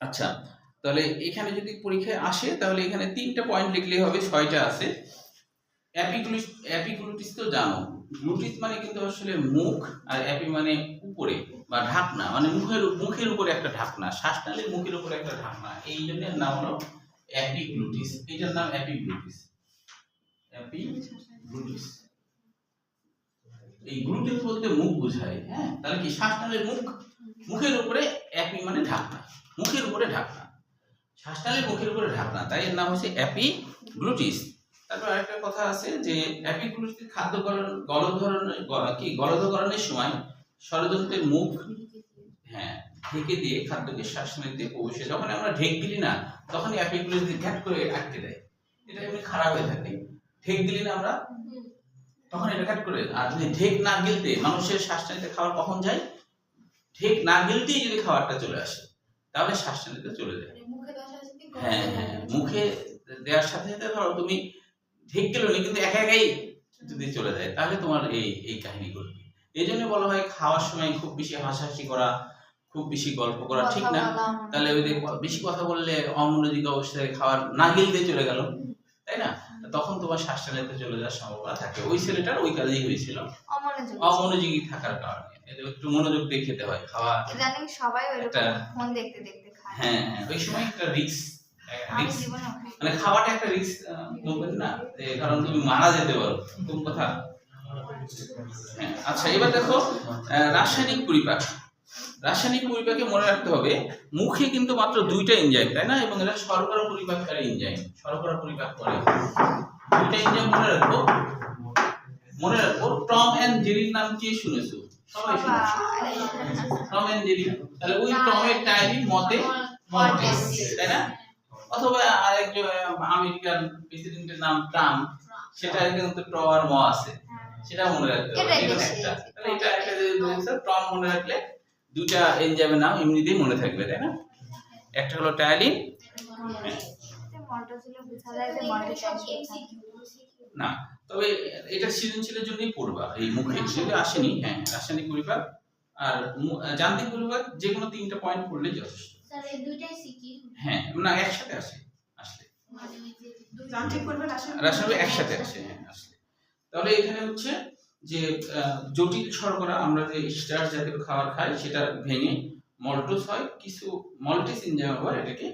আচ্ছা, তাহলে এখানে যদি পরীক্ষায় আসে তাহলে এখানে 3টা পয়েন্ট লিখলেই হবে, 6টা আছে। অ্যাপিগ্লুটিস তো জানো, গ্লুটিস মানে কিন্তু আসলে মুখ, আর অ্যাপি মানে উপরে বা ঢাকনা, মানে মুখের উপরে একটা ঢাকনা, শ্বাসনালীর মুখের উপরে একটা ঢাকনা, এই জন্য নাম হলো অ্যাপিগ্লুটিস, এটার নাম অ্যাপিগ্লুটিস। অ্যাপিগ্লুটিস, এই গ্লুটিস বলতে মুখ বোঝায়। হ্যাঁ, তাহলে কি শ্বাসনালীর মুখের উপরে, অ্যাপি মানে ঢাকনা, মুখের উপরে ঢাকনা, শ্বাসনালীর মুখের উপরে ঢাকনা, তাই এর নাম হচ্ছে অ্যাপিগ্লুটিস। তারপর আরেকটা কথা আছে যে অ্যাপিগ্লুটিস খাদ্য গলধকরণের সময় ষড়যন্ত্রের মুখ, হ্যাঁ, ঢেকে দিয়ে খাদ্যকে শ্বাসনালীতে প্রবেশে, যখন আমরা ঢেক দিলি না তখনই অ্যাপিগ্লুটিস ঘ্যাট করে আটকে দেয়, এটা এমনি খারাপ হয়ে থাকে, ঢেক দিলি না আমরা তখন এটা ঘ্যাট করে। আর যদি ঢেক না গিলতে মানুষের শ্বাসনালীতে খাবার কখন যায়? ঢেক না গিলতেই যদি খাবারটা চলে আসে তাহলে শ্বাসনালীতে চলে যায়। হ্যাঁ হ্যাঁ, মুখে দেওয়ার সাথে সাথে ধরো তুমি ঢেক গেল না কিন্তু একাই যদি চলে যায় তাহলে তোমার এই কাহিনী ঘটবে। এই জন্য বলা হয় খাওয়ার সময় খুব বেশি হাসাহাসি করা, খুব বেশি গল্প করা ঠিক না। তাহলে ওই যে বেশি কথা বললে অমনোযোগী অবস্থায় খাবার না গিলতে চলে গেল, তাই না? তখন তোমার শ্বাসনালীতে চলে যাওয়ার সম্ভাবনা থাকে। ওই ছেলেটার ওই কাজই হয়েছিল, অমনোযোগী থাকার কারণে। একটু মনোযোগ দিয়ে খেতে হয় খাওয়া, জানি সবাই ওইরকম ফোন দেখতে দেখতে খায়। হ্যাঁ হ্যাঁ, ওই সময় একটা রিস্ক, মানে খাওয়াটা একটা রিস্ক বলবেন না, কারণ তুমি মারা যেতে পারো, কোন কথা। হ্যাঁ, আচ্ছা, এবার দেখো রাসায়নিক পরিপাক। রাসায়নিক পরিপাকে মনে রাখতে হবে মুখে কিন্তু মাত্র 2টা এনজাইম, তাই না? এবং এরা শর্করা পরিপাককারী এনজাইম, শর্করা পরিপাক করে। 2টা এনজাইম মনে রাখবো। টম এন্ড জেরির নাম কি শুনেছো? সবাই শুনেছো টম এন্ড জেরি। তাহলে ওই টমের টাইপই মতে মল্টেস, তাই না? অথবা আরেকজন আমেরিকান প্রেসিডেন্টের নাম ট্রাম্প, সেটা কিন্তু ট আর ম আছে, সেটা মনে রাখতে হবে। একটা তাহলে এটা একটা যদি টম মনে রাখলে 2টা এনজাইমের নাম এমনিতেই মনে থাকবে, তাই না? একটা হলো টায়ালিন, না তবে এটা সৃজনশীলের জন্যই পড়বা, এই মুখে যদি আসেনি। হ্যাঁ, রাসায়নিক পরিপাক আর যান্ত্রিক পরিপাক, যে কোনো 3টা পয়েন্ট পড়লে যথেষ্ট। স্যার এই দুইটাই শিখি। হ্যাঁ, না একসাথে আসে, আসলে যান্ত্রিক পরিপাক রাসায়নিক একসাথে আসে। হ্যাঁ, আসলে তাহলে এখানে হচ্ছে যে জটিল শর্করা, আমরা যে স্টার্চ জাতীয় খাবার খাই সেটা ভেঙে মল্টোজ হয়, কিছু মল্টেস এনজাইম আবার এটাকে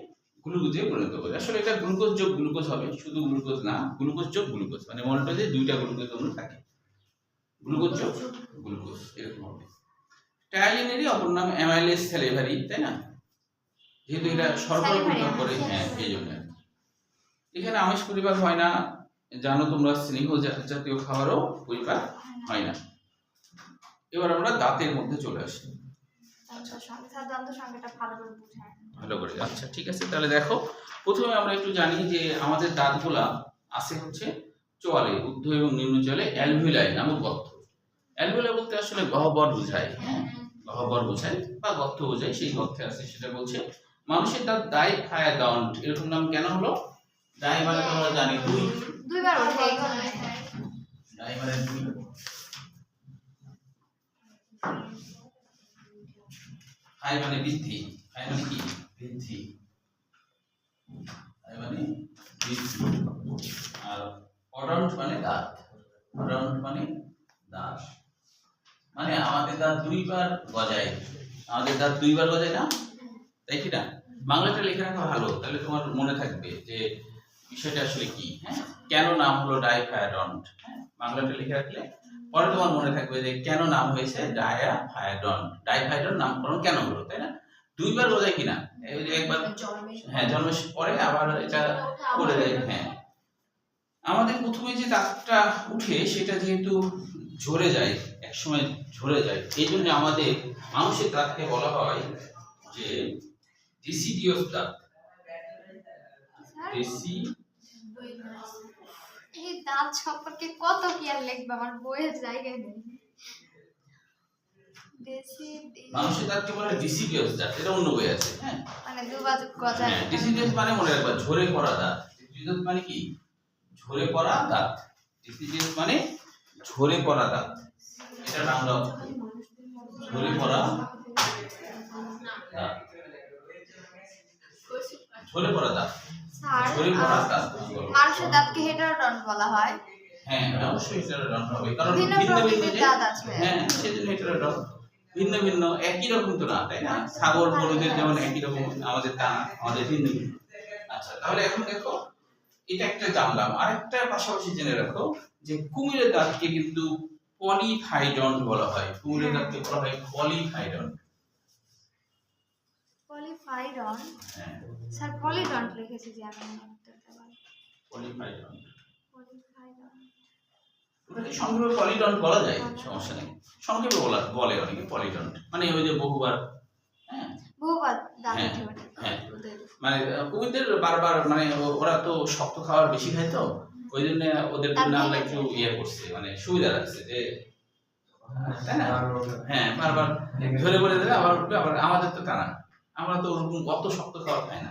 গ্লুকোজে পরিণত করে। আসলে এটা গ্লুকোজ যোগ গ্লুকোজ হবে, শুধু গ্লুকোজ না, গ্লুকোজ যোগ গ্লুকোজ, মানে মল্টোজে 2টা গ্লুকোজ অণু থাকে, গ্লুকোজ যোগ গ্লুকোজ এরকম হবে। টায়ালিনেরই অপর নাম অ্যামাইলেজ স্যালিভারি, তাই না? যেহেতু এটা শর্করা পরিপাক করে, হ্যাঁ, এই জন্য। এখানে আমিষ পরিপাক হয় না, জানো তোমরা, স্নেহ জাতীয় খাবারও পরিপাক হয় না। এবার আমরা দাঁতের মধ্যে চলে আসি, ভালো করে। আচ্ছা, ঠিক আছে, তাহলে দেখো প্রথমে আমরা একটু জানি যে আমাদের দাঁতগুলা আছে হচ্ছে চোয়ালে, ঊর্ধ্ব এবং নিম্ন চোয়ালে অ্যালভিওলাই নামক গর্ত। অ্যালভিওলাই বলতে আসলে গহ্বর বোঝায়, হ্যাঁ, গহ্বর বোঝায় বা গর্ত বোঝায়, সেই গর্তে আছে। সেটা বলছে মানুষের দাঁত ডাই ফায়াডন্ট, এরকম নাম কেন হলো? ডাই মানে তোমরা জানি দুইবার ওঠে, ডাই মানে দুই, ফাই মানে বৃদ্ধি, ফাই মানে কি? বৃদ্ধি, ফাই মানে বৃদ্ধি। আর অডন্ট মানে দাঁত, অডন্ট মানে দাঁত, মানে আমাদের দাঁত 2বার গজায়, আমাদের দাঁত 2বার গজায় না, তাই কি না? বাংলাটা লিখে রাখা ভালো, তাহলে তোমার মনে থাকবে যে বিষয়টা আসলে কি। হ্যাঁ, কেন নাম হলো ডাইফায়াডন্ট। হ্যাঁ, বাংলাটা লিখে রাখলে পরে তোমার মনে থাকবে যে কেন নাম হয়েছে ডায়াফায়াডন্ট। ডাইফায়াডন্ট নামকরণ কেন হলো, তাই না? দুইবার বোঝায় কিনা, এই যে একবার হ্যাঁ জন্মের পরে আবার এটা করে দেয়। হ্যাঁ, আমাদের প্রথমে যে দাঁতটা উঠে সেটা যেহেতু ঝরে যায়, একসময় ঝরে যায়, এই জন্য আমাদের মানুষের দাঁতকে বলা হয় যে ডিসিডিয়াস দাঁত। ডিসি এই দাঁত সম্পর্কে কত কি আর লিখবে, আমার বইয়ের জায়গায় নেই। মানুষের দাঁতকে বলে ডিসিডিয়াস দাঁত, এটা অন্য বই আছে। হ্যাঁ, মানে দুবাজু গজা। হ্যাঁ, ডিসিডিয়াস মানে মনে রাখবা ঝরে পড়া দাঁত। ডিসিডিয়াস মানে কি? ঝরে পড়া দাঁত। ডিসিডিয়াস মানে ঝরে পড়া দাঁত, এটা বাংলা অর্থ। ঝরে পড়া দাঁত, ঝরে পড়া দাঁত, স্যার, ঝরে পড়া দাঁত। মানুষের দাঁতকে হেটারোডন্ট বলা হয়। হ্যাঁ, অবশ্যই হেটারোডন্ট হবে, কারণ ভিন্ন ভিন্ন ভিন্ন প্রকৃতির যে দাঁত আছে। হ্যাঁ সেজন্য হেটারোডন্ট। ভিন্ন ভিন্ন, একই রকম তো না, তাই না? ছাগল গরুদের যেমন একই রকম, আমাদের তা না, আমাদের ভিন্ন ভিন্ন। আচ্ছা, তাহলে এখন দেখো, এটা একটা জানলাম। আরেকটা পাশাপাশি জেনে রাখো যে কুমিরের দাঁতকে কিন্তু পলিফাইডন্ট বলা হয়। কুমিরের দাঁতকে বলা হয় পলিফাইডন্ট। পলিফাইডন্ট। হ্যাঁ, স্যার পলিডন্ট লিখেছি যে আমি উত্তরটা বলি। পলিফাইডন্ট। পলিফাইডন্ট। ওটাকে সংক্ষেপে পলিডন্ট বলা যায়, সমস্যা নেই। সংক্ষেপে বলে অনেকে পলিডন্ট, মানে ওই যে বহুবার। হ্যাঁ, বহুবার দাঁত হ্যাঁ, উঠে ওঠে। হ্যাঁ, মানে কুমিরদের বারবার, মানে ওরা তো শক্ত খাবার বেশি খায়, তো ওই জন্য ওদের জন্য আমরা একটু ইয়ে করছি, মানে সুবিধা রাখছে যে, তাই না? হ্যাঁ, বারবার ধরে বলে দেবে, আবার উঠবে। আবার আমাদের তো তা না, আমরা তো ওরকম অত শক্ত খাবার খাই না,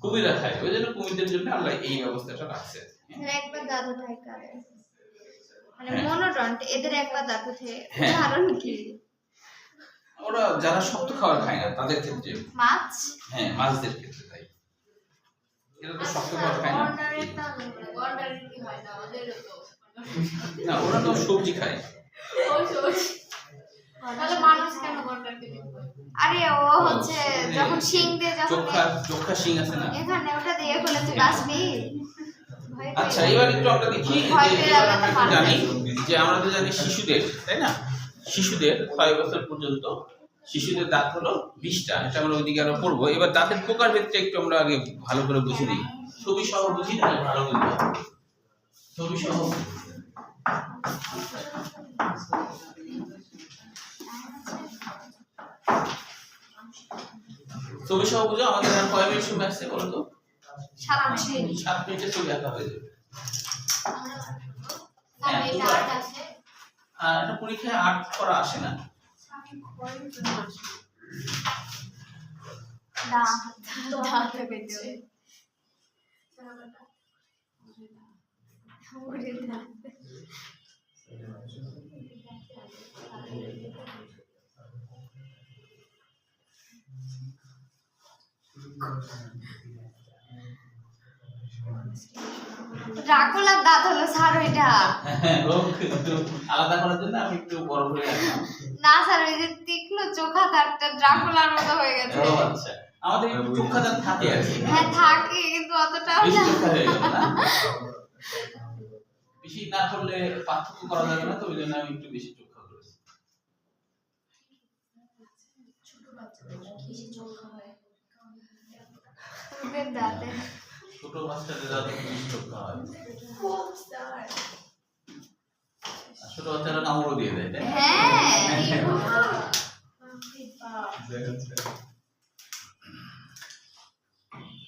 কুমিররা খায়। ওই জন্য কুমিরদের জন্য আল্লাহ এই ব্যবস্থাটা রাখছে। স্যার একবার দাঁত উঠায় কারে? মানে হ্যাঁ। মনোডন্ট, এদের একবার দাঁত উঠে, হ্যাঁ। উদাহরণ কি? ওরা যারা শক্ত খাবার খায় না তাদের ক্ষেত্রে। মাছ। হ্যাঁ, মাছদের ক্ষেত্রে তাই। এরা তো শক্ত খাবার খায় না। না, ওরা তো সবজি খায়। আরে ও হচ্ছে যখন শিং দিয়ে যখন চোখা শিং আছে না? এখানে ওটা দিয়ে খুলে তুই বাঁচবি। ভয় পেয়ে আচ্ছা, এবার একটু আমরা দেখি যে ভয় পেয়ে এবার যাবে আমরা তো একটু জানি পারবে। যে আমরা তো জানি শিশুদের, তাই না? শিশুদের 6 বছর পর্যন্ত শিশুদের দাঁত হলো 20টা। এটা আমরা ওইদিকে আরো পড়বো। এবার দাঁতের প্রকারভেদটা একটু আমরা আগে ভালো করে বুঝে নিই। ছবি সহ বুঝি না, ভালো বুঝবো। ছবি সহ ছবি সহ বুঝো। আমাদের আর কয় মিনিট সময় আছে বলো তো? 7 মিনিট। 7 মিনিটে ছবি আঁকা হয়ে যাবে। আর এটা পরীক্ষায় 8 করা আসে না। দাঁত বেঁচে ওরে দাঁত। ড্রাকুলার দাঁত হলো স্যার ওইটা। হ্যাঁ, ও একটু আলাদা করার জন্য আমি একটু বড় করে রাখলাম। না স্যার, ওই যে তীক্ষ্ণ চোখা দাঁতটা ড্রাকুলার মতো হয়ে গেছে। ও আচ্ছা, আমাদের একটু চোখা দাঁত থাকে আর কি। হ্যাঁ থাকে, কিন্তু অতটাও বেশি না। চোখা হয়ে গেল না? বেশি না করলে পার্থক্য করা যাবে না, তো ওই জন্য আমি একটু বেশি চোখা করেছি। ওদের দাঁতে ছোট বাচ্চাদের দাঁত বেশি চোখা হয়। আর ছোট বাচ্চারা কামড়ও দিয়ে দেয়, তাই না? হ্যাঁ।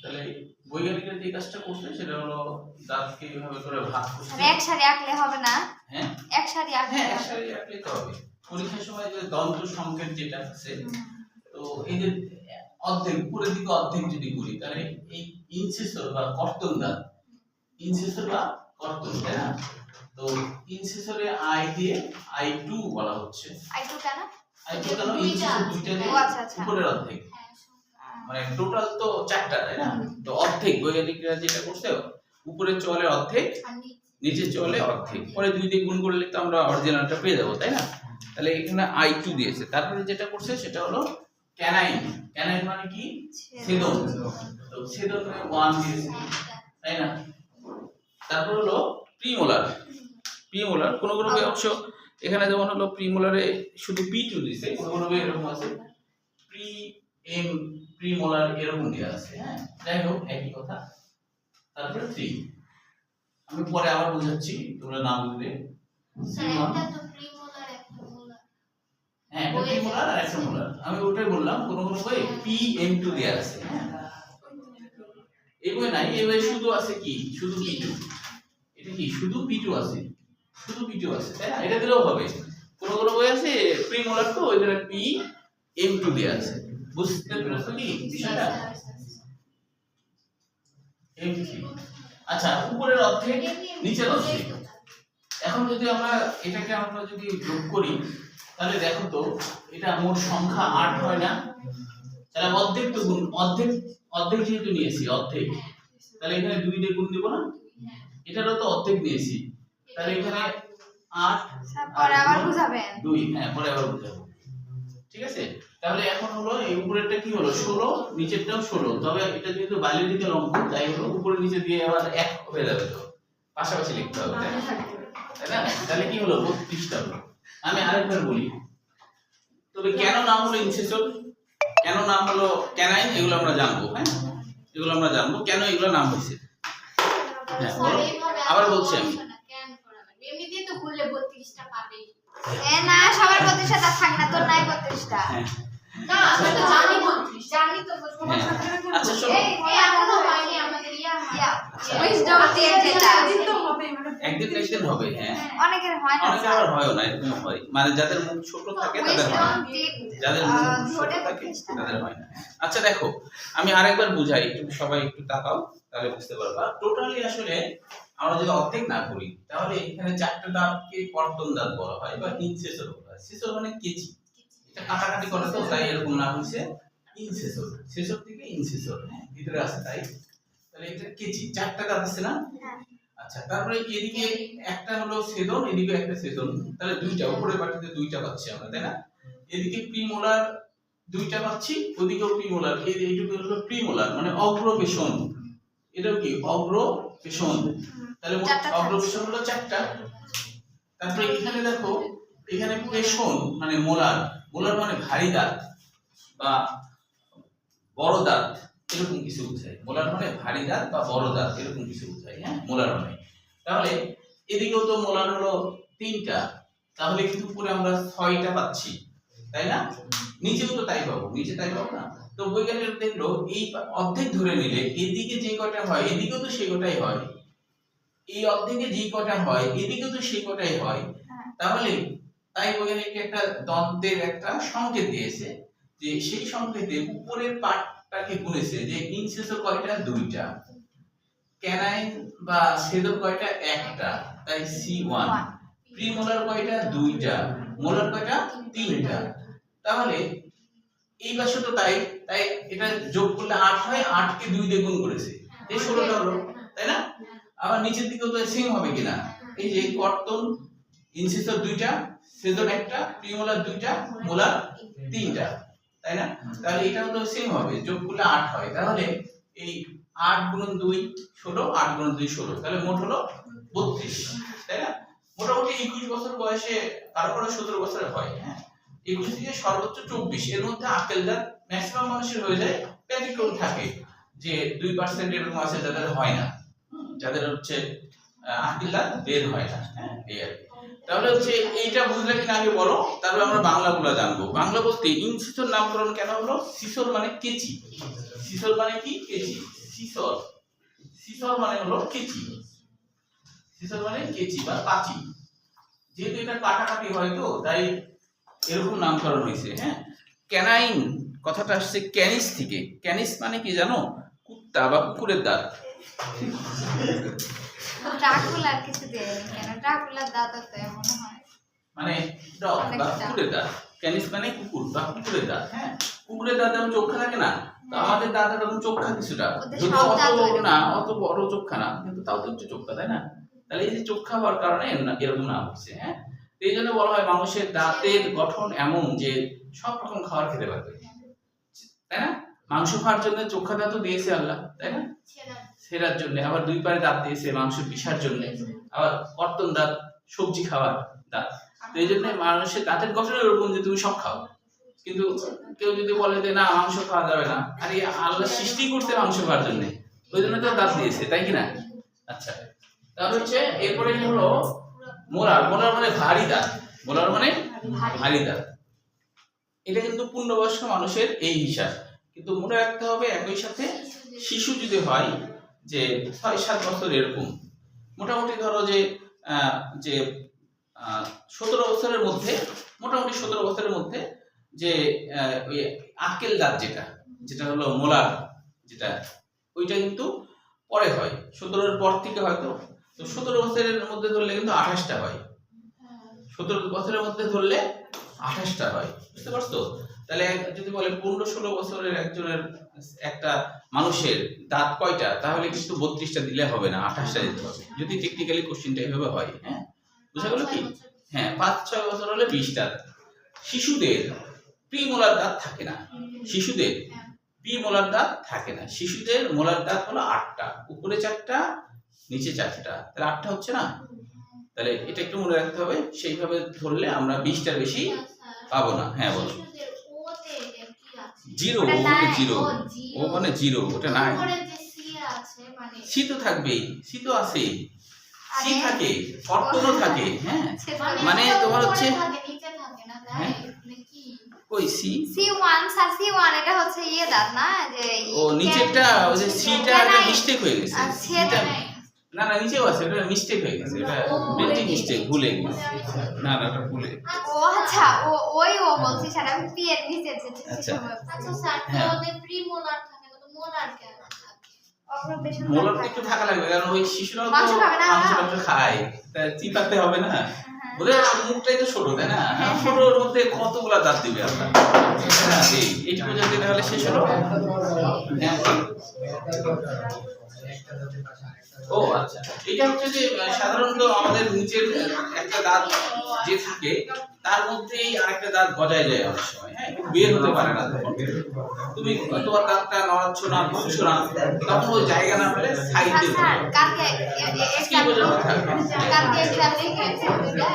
তাহলে বৈজ্ঞানিকরা যে কাজটা করছে সেটা হলো দাঁতকে এইভাবে করে ভাগ করছে। আর এক সারি আঁকলে হবে না? হ্যাঁ, এক সারি আঁকলে হ্যাঁ, একসাথে রাখলেই তো হবে। পরীক্ষার সময় যে দন্ত সংকেত যেটা আছে, তো এই যে অর্ধেক, উপরের দিকে অর্ধেক যদি করি, তাহলে এই ইনসিসর বা কর্তন দাঁত, ইনসিসর বা কর্তন, তাই না? তো ইনসিসরে আই দিয়ে I2 বলা হচ্ছে। আইটু কেন? I2 কেন? ইনসিসর দুইটা দিয়ে ও আচ্ছা আচ্ছা। উপরের অর্ধেক, মানে টোটাল তো 4টা, তাই না? তো অর্ধেক বৈজ্ঞানিকরা যেটা করছে, উপরে চলে অর্ধেক, নিচে চলে অর্ধেক, পরে 2 দিয়ে গুণ করলে তো আমরা অরিজিনালটা পেয়ে যাবো, তাই না? তাহলে এখানে I2 দিয়েছে। তারপরে যেটা করছে সেটা হলো ক্যানাইন, ক্যানাইন মানে কি ছেদন, তো ছেদন 1 দিয়েছে তাই না। তারপর হলো প্রিমোলার, প্রিমোলার কোন কোন বই অবশ্য এখানে যেমন হলো প্রিমোলারে শুধু P2 দিয়েছে, কোন কোন বই এরকম আছে প্রি এম প্রিমোলার এরকম দেওয়া আছে, হ্যাঁ যাই হোক একই কথা। তারপরে 3 আমি পরে আবার বুঝাচ্ছি, তোমরা না বুঝলে। একটা তো প্রিমোলার একটা মোলার। হ্যাঁ একটা প্রিমোলার আর একটা মোলার, আমি ওটাই বললাম কোন কোন বই PM2 দেওয়া আছে, হ্যাঁ এই বই নাই, এই বই শুধু আছে কি শুধু P2, এটা কি শুধু P2 আছে, শুধু P2 আছে তাই না, এটা দিলেও হবে। কোন কোন বই আছে প্রিমোলার তো ওই জন্য PM2 দেওয়া আছে, বুঝতে পেরেছো কি বিষয়টা। M3 আচ্ছা উপরের অর্ধেক নিচের অর্ধেক। এখন যদি আমরা এটাকে আমরা যদি যোগ করি তাহলে দেখো তো এটা মোট সংখ্যা 8 হয় না, তাহলে অর্ধেক তো গুণ অর্ধেক, অর্ধেক যেহেতু নিয়েছি অর্ধেক, তাহলে এখানে 2 দিয়ে গুণ দেব না, এটারও তো অর্ধেক নিয়েছি, তাহলে এখানে 8 পরে আবার বুঝাবেন 2, হ্যাঁ পরে আবার বুঝাবো, ঠিক আছে। তাহলে এখন হলো এই উপরেরটা কি হলো 16, নিচেরটাও 16, তবে এটা যেহেতু বাইলেট্রিক্যাল অঙ্ক তাই হলো উপরে নিচে দিয়ে আবার 1 হয়ে যাবে, তো পাশাপাশি লিখতে হবে তাই না, তাহলে কি হলো 32টা হলো। আমি আরেকবার বলি, তবে কেন নাম হলো ইনসেসর, কেন নাম হলো ক্যানাইন, এগুলো আমরা জানবো, হ্যাঁ এগুলো আমরা জানবো কেন এগুলো নাম হয়েছে। হ্যাঁ বলো, আবার বলছি আমি কেন করাবেন এমনিতেই তো ঘুরলে 32টা পাবেই। এ না সবার 32টা তার থাক না, তোর নাই 32টা। হ্যাঁ না আমি তো জানি 32 জানি তো হ্যাঁ। আচ্ছা শোনো, এই এখনো হয়নি আমাদের উইজডম দিয়ে যেটা একদিন হবে, হ্যাঁ অনেকের হয় না, অনেকে আবার হয়ও না, এরকম হয় মানে যাদের মুখ ছোট থাকে তাদের হয় না, যাদের মুখ ছোট থাকে তাদের হয় না। আচ্ছা দেখো আমি আরেকবার বুঝাই, একটু সবাই একটু তাকাও তাহলে বুঝতে পারবা। টোটালি আসলে আমরা যদি অর্ধেক না করি তাহলে এখানে 4টা দাঁতকে কর্তন দাঁত বলা হয় বা ইনসেসর বলা হয়। সেসর মানে কেচি, এটা কাটাকাটি করে তো তাই এরকম নাম হইছে ইনসেসর, সেসর থেকে ইনসেসর, হ্যাঁ ভিতরে আছে তাই, তাহলে এটা কেচি 4টা দাঁত আছে না। আচ্ছা তারপরে এদিকে একটা হলো ছেদন, এদিকে একটা ছেদন, তাহলে দুইটা উপরের বাটিতে 2টা পাচ্ছি আমরা তাই না। এদিকে প্রিমোলার 2টা পাচ্ছি, ওদিকেও প্রিমোলার, এইটুকু হলো প্রিমোলার মানে অগ্রপেশন, এটাও কি অগ্রপেশন, তাহলে মোট অগ্রপেশন হলো 4টা। তারপরে এখানে দেখো এখানে পেশন মানে মোলার, মোলার মানে ভারী দাঁত বা বড় দাঁত এরকম কিছু বোঝায়, মোলার মানে ভারী দাঁত বা বড় দাঁত এরকম কিছু বোঝায়, হ্যাঁ মোলার মানে। তাহলে এদিকেও তো মোলার হলো 3টা, তাহলে কিন্তু পুরো আমরা 6টা পাচ্ছি তাই না, নিচেও তো তাই পাবো, নিচে তাই পাবো না। তো বৈজ্ঞানিক দেখলো এই অর্ধেক ধরে নিলে এদিকে যে কয়টা হয় এদিকেও তো সেই কয়টাই হয়, এই অর্ধেকে যে কয়টা হয় এদিকেও তো সেই কয়টাই হয়, তাহলে তাই বৈজ্ঞানিক একটা দ্বন্দ্বের একটা সংকেত দিয়েছে, যে সেই সংকেতে উপরের পার্টটাকে গুণেছে, যে ইনসেসর কয়টা 2টা, ক্যানাইন বা ছেদক কয়টা 1টা তাই C1, প্রিমোলার কয়টা 2টা, মোলার কয়টা 3টা, তাহলে এই পাশে তো তাই, তাই এটা যোগ করলে 8 হয়, 8 কে 2 দিয়ে গুণ করেছে এই 16টা হলো তাই না। আবার নিচের দিকেও তো সেম হবে কিনা, এই যে কর্তন ইনসেসর 2টা, ছেদন 1টা, প্রিমোলার 2টা, মোলার 3টা তাই না, তাহলে এটাও তো সেম হবে, যোগ করলে 8 হয়, তাহলে এই 8 গুণন 2 16, 8 গুণন 2 16, তাহলে মোট হলো 32 তাই না। মোটামুটি 21 বছর বয়সে, তারপরে 17 বছরে হয়, হ্যাঁ 21 থেকে সর্বোচ্চ 24, এর মধ্যে আকেল দাঁত ম্যাক্সিমাম মানুষের হয়ে যায়, ব্যতিক্রম থাকে যে 2% এরকম আছে যাদের হয় না, যাদের হচ্ছে আকেল দাঁত বের হয় না, হ্যাঁ এই আর কি। তাহলে হচ্ছে এইটা বুঝলে কিনা আগে বলো, তারপর আমরা বাংলাগুলো জানবো। বাংলা বলতে ইনসিসর নামকরণ কেন হলো, সিসর মানে কেচি, সিসর মানে কি কেচি, সিসর, সিসর মানে হলো কেচি, সিসর মানে কেচি বা কাঁচি, যেহেতু এটা কাটাকাটি হয় তো তাই এরকম নামকরণ হয়েছে, হ্যাঁ। ক্যানাইন কথাটা আসছে ক্যানিস থেকে, ক্যানিস মানে কি জানো, কুত্তা বা কুকুরের দাঁত। ড্রাকুলার কিছু দেয়নি কেন, ড্রাকুলার দাঁত তো এমন হয় মানে ডগ বা কুকুরের দাঁত, ক্যানিস মানে কুকুর বা কুকুরের দাঁত, হ্যাঁ কুকুরের দাঁত যেমন চোখা থাকে না, তো আমাদের দাঁত এরকম চোখা কিছুটা, যদিও অত বড় না, অত বড় চোখা না, কিন্তু তাও তো একটু চোখা তাই না, তাহলে এই যে চোখা হওয়ার কারণে এরকম নাম হচ্ছে, হ্যাঁ। এই জন্য বলা হয় মানুষের দাঁতের গঠন এমন যে সব রকম খাবার খেতে পারবে, তাই না? মাংস খাওয়ার জন্য চোখা দাঁত দিয়েছে আল্লাহ, তাই না? ছেড়া সেরার জন্য, আবার 2 পায়ে দাঁত দিয়েছে মাংস পিষার জন্য, আবার কর্তন দাঁত সবজি খাওয়ার দাঁত। তো এই জন্য মানুষের দাঁতের গঠন এরকম যে তুমি সব খাও, কিন্তু কেউ যদি বলে যে না মাংস খাওয়া যাবে না, আরে আল্লাহ সৃষ্টি করতে মাংস খাওয়ার জন্য, ওই জন্য তো দাঁত দিয়েছে, তাই কি না? আচ্ছা, তাহলে হচ্ছে এরপরে হলো মোলার। মোলার মানে ভারী দাঁত, মোলার মানে ভারী দাঁত। এটা কিন্তু পূর্ণবয়স্ক মানুষের এই হিসাব, কিন্তু মনে রাখতে হবে একই সাথে শিশু যদি হয় যে 6-7 বছর এরকম, মোটামুটি ধরো যে 17 বছরের মধ্যে, মোটামুটি 17 বছরের মধ্যে যে ওই আক্কেল দাঁত যেটা হলো মোলার, যেটা ওইটা কিন্তু পরে হয়, 17-এর পর থেকে হয়তো। তো 17 বছরের মধ্যে ধরলে কিন্তু 28টা হয়, 17 বছরের মধ্যে ধরলে 28টা হয়, বুঝতে পারছো? তাহলে যদি বলে 15-16 বছরের একজনের একটা মানুষের দাঁত কয়টা, তাহলে কিন্তু 32টা দিলে হবে না, 28টা দিতে হবে, যদি টেকনিক্যালি কোশ্চেনটা এইভাবে হয়। হ্যাঁ, বুঝা গেল কি? হ্যাঁ, 5-6 বছর হলে 20টা। শিশুদের প্রিমোলার দাঁত থাকে না, শিশুদের প্রিমোলার দাঁত থাকে না, শিশুদের মোলার দাঁত হলো 8টা, উপরে 4টা নিচে 4টা, তাহলে 8টা হচ্ছে না? তাহলে এটা একটু মনে রাখতে হবে, সেইভাবে ধরলে আমরা 20টার বেশি পাবো না। হ্যাঁ বলো। জিরো, ও মানে জিরো, ওটা নাই। সি তো থাকবেই, সি তো আছে, সি থাকে, কর্তনও থাকে। হ্যাঁ, মানে তোমার হচ্ছে ওই সি C1 স্যার, C1 এটা হচ্ছে ইয়ে দাঁত না, যে ও নিচেরটা, ওই যে সিটা একটা মিস্টেক হয়ে গেছে, সিটা না না নিচেও আছে, ওটা মিস্টেক হয়ে গেছে, এটা প্রিন্টিং মিস্টেক, ভুলে গেছে, না না ওটা ভুলে। ও আচ্ছা, ও বলছি স্যার, আমি পি এর নিচে যে আচ্ছা আচ্ছা স্যার, তো ওদের প্রিমোলার থাকে না, তো মোলার কেন থাকে? অগ্রবেশন মোলার একটু থাকা লাগবে, কারণ ওই শিশুরাও তো মাংস খাবে না। মাংস খায়, তাই চিপাতে হবে না, বলে মুখটাই তো ছোট, তাই না? ছোটর মধ্যে কতগুলা দাঁত দিবে আপনার, হ্যাঁ এইটা পর্যন্ত তাহলে শেষ হলো। ও আচ্ছা, এটা হচ্ছে যে সাধারণত আমাদের নিচের একটা দাঁত যে থাকে তার মধ্যেই আরেকটা দাঁত গজায় যায় অনেক সময়, হ্যাঁ, কিন্তু বের হতে পারে না। তখন তুমি তোমার দাঁতটা নড়াচ্ছ না, ঘুরছো না, তখন ওই জায়গা না পেলে সাইড দিয়ে স্যার কালকে কি বোঝানো থাকবে। কালকে এক্সাম লিখে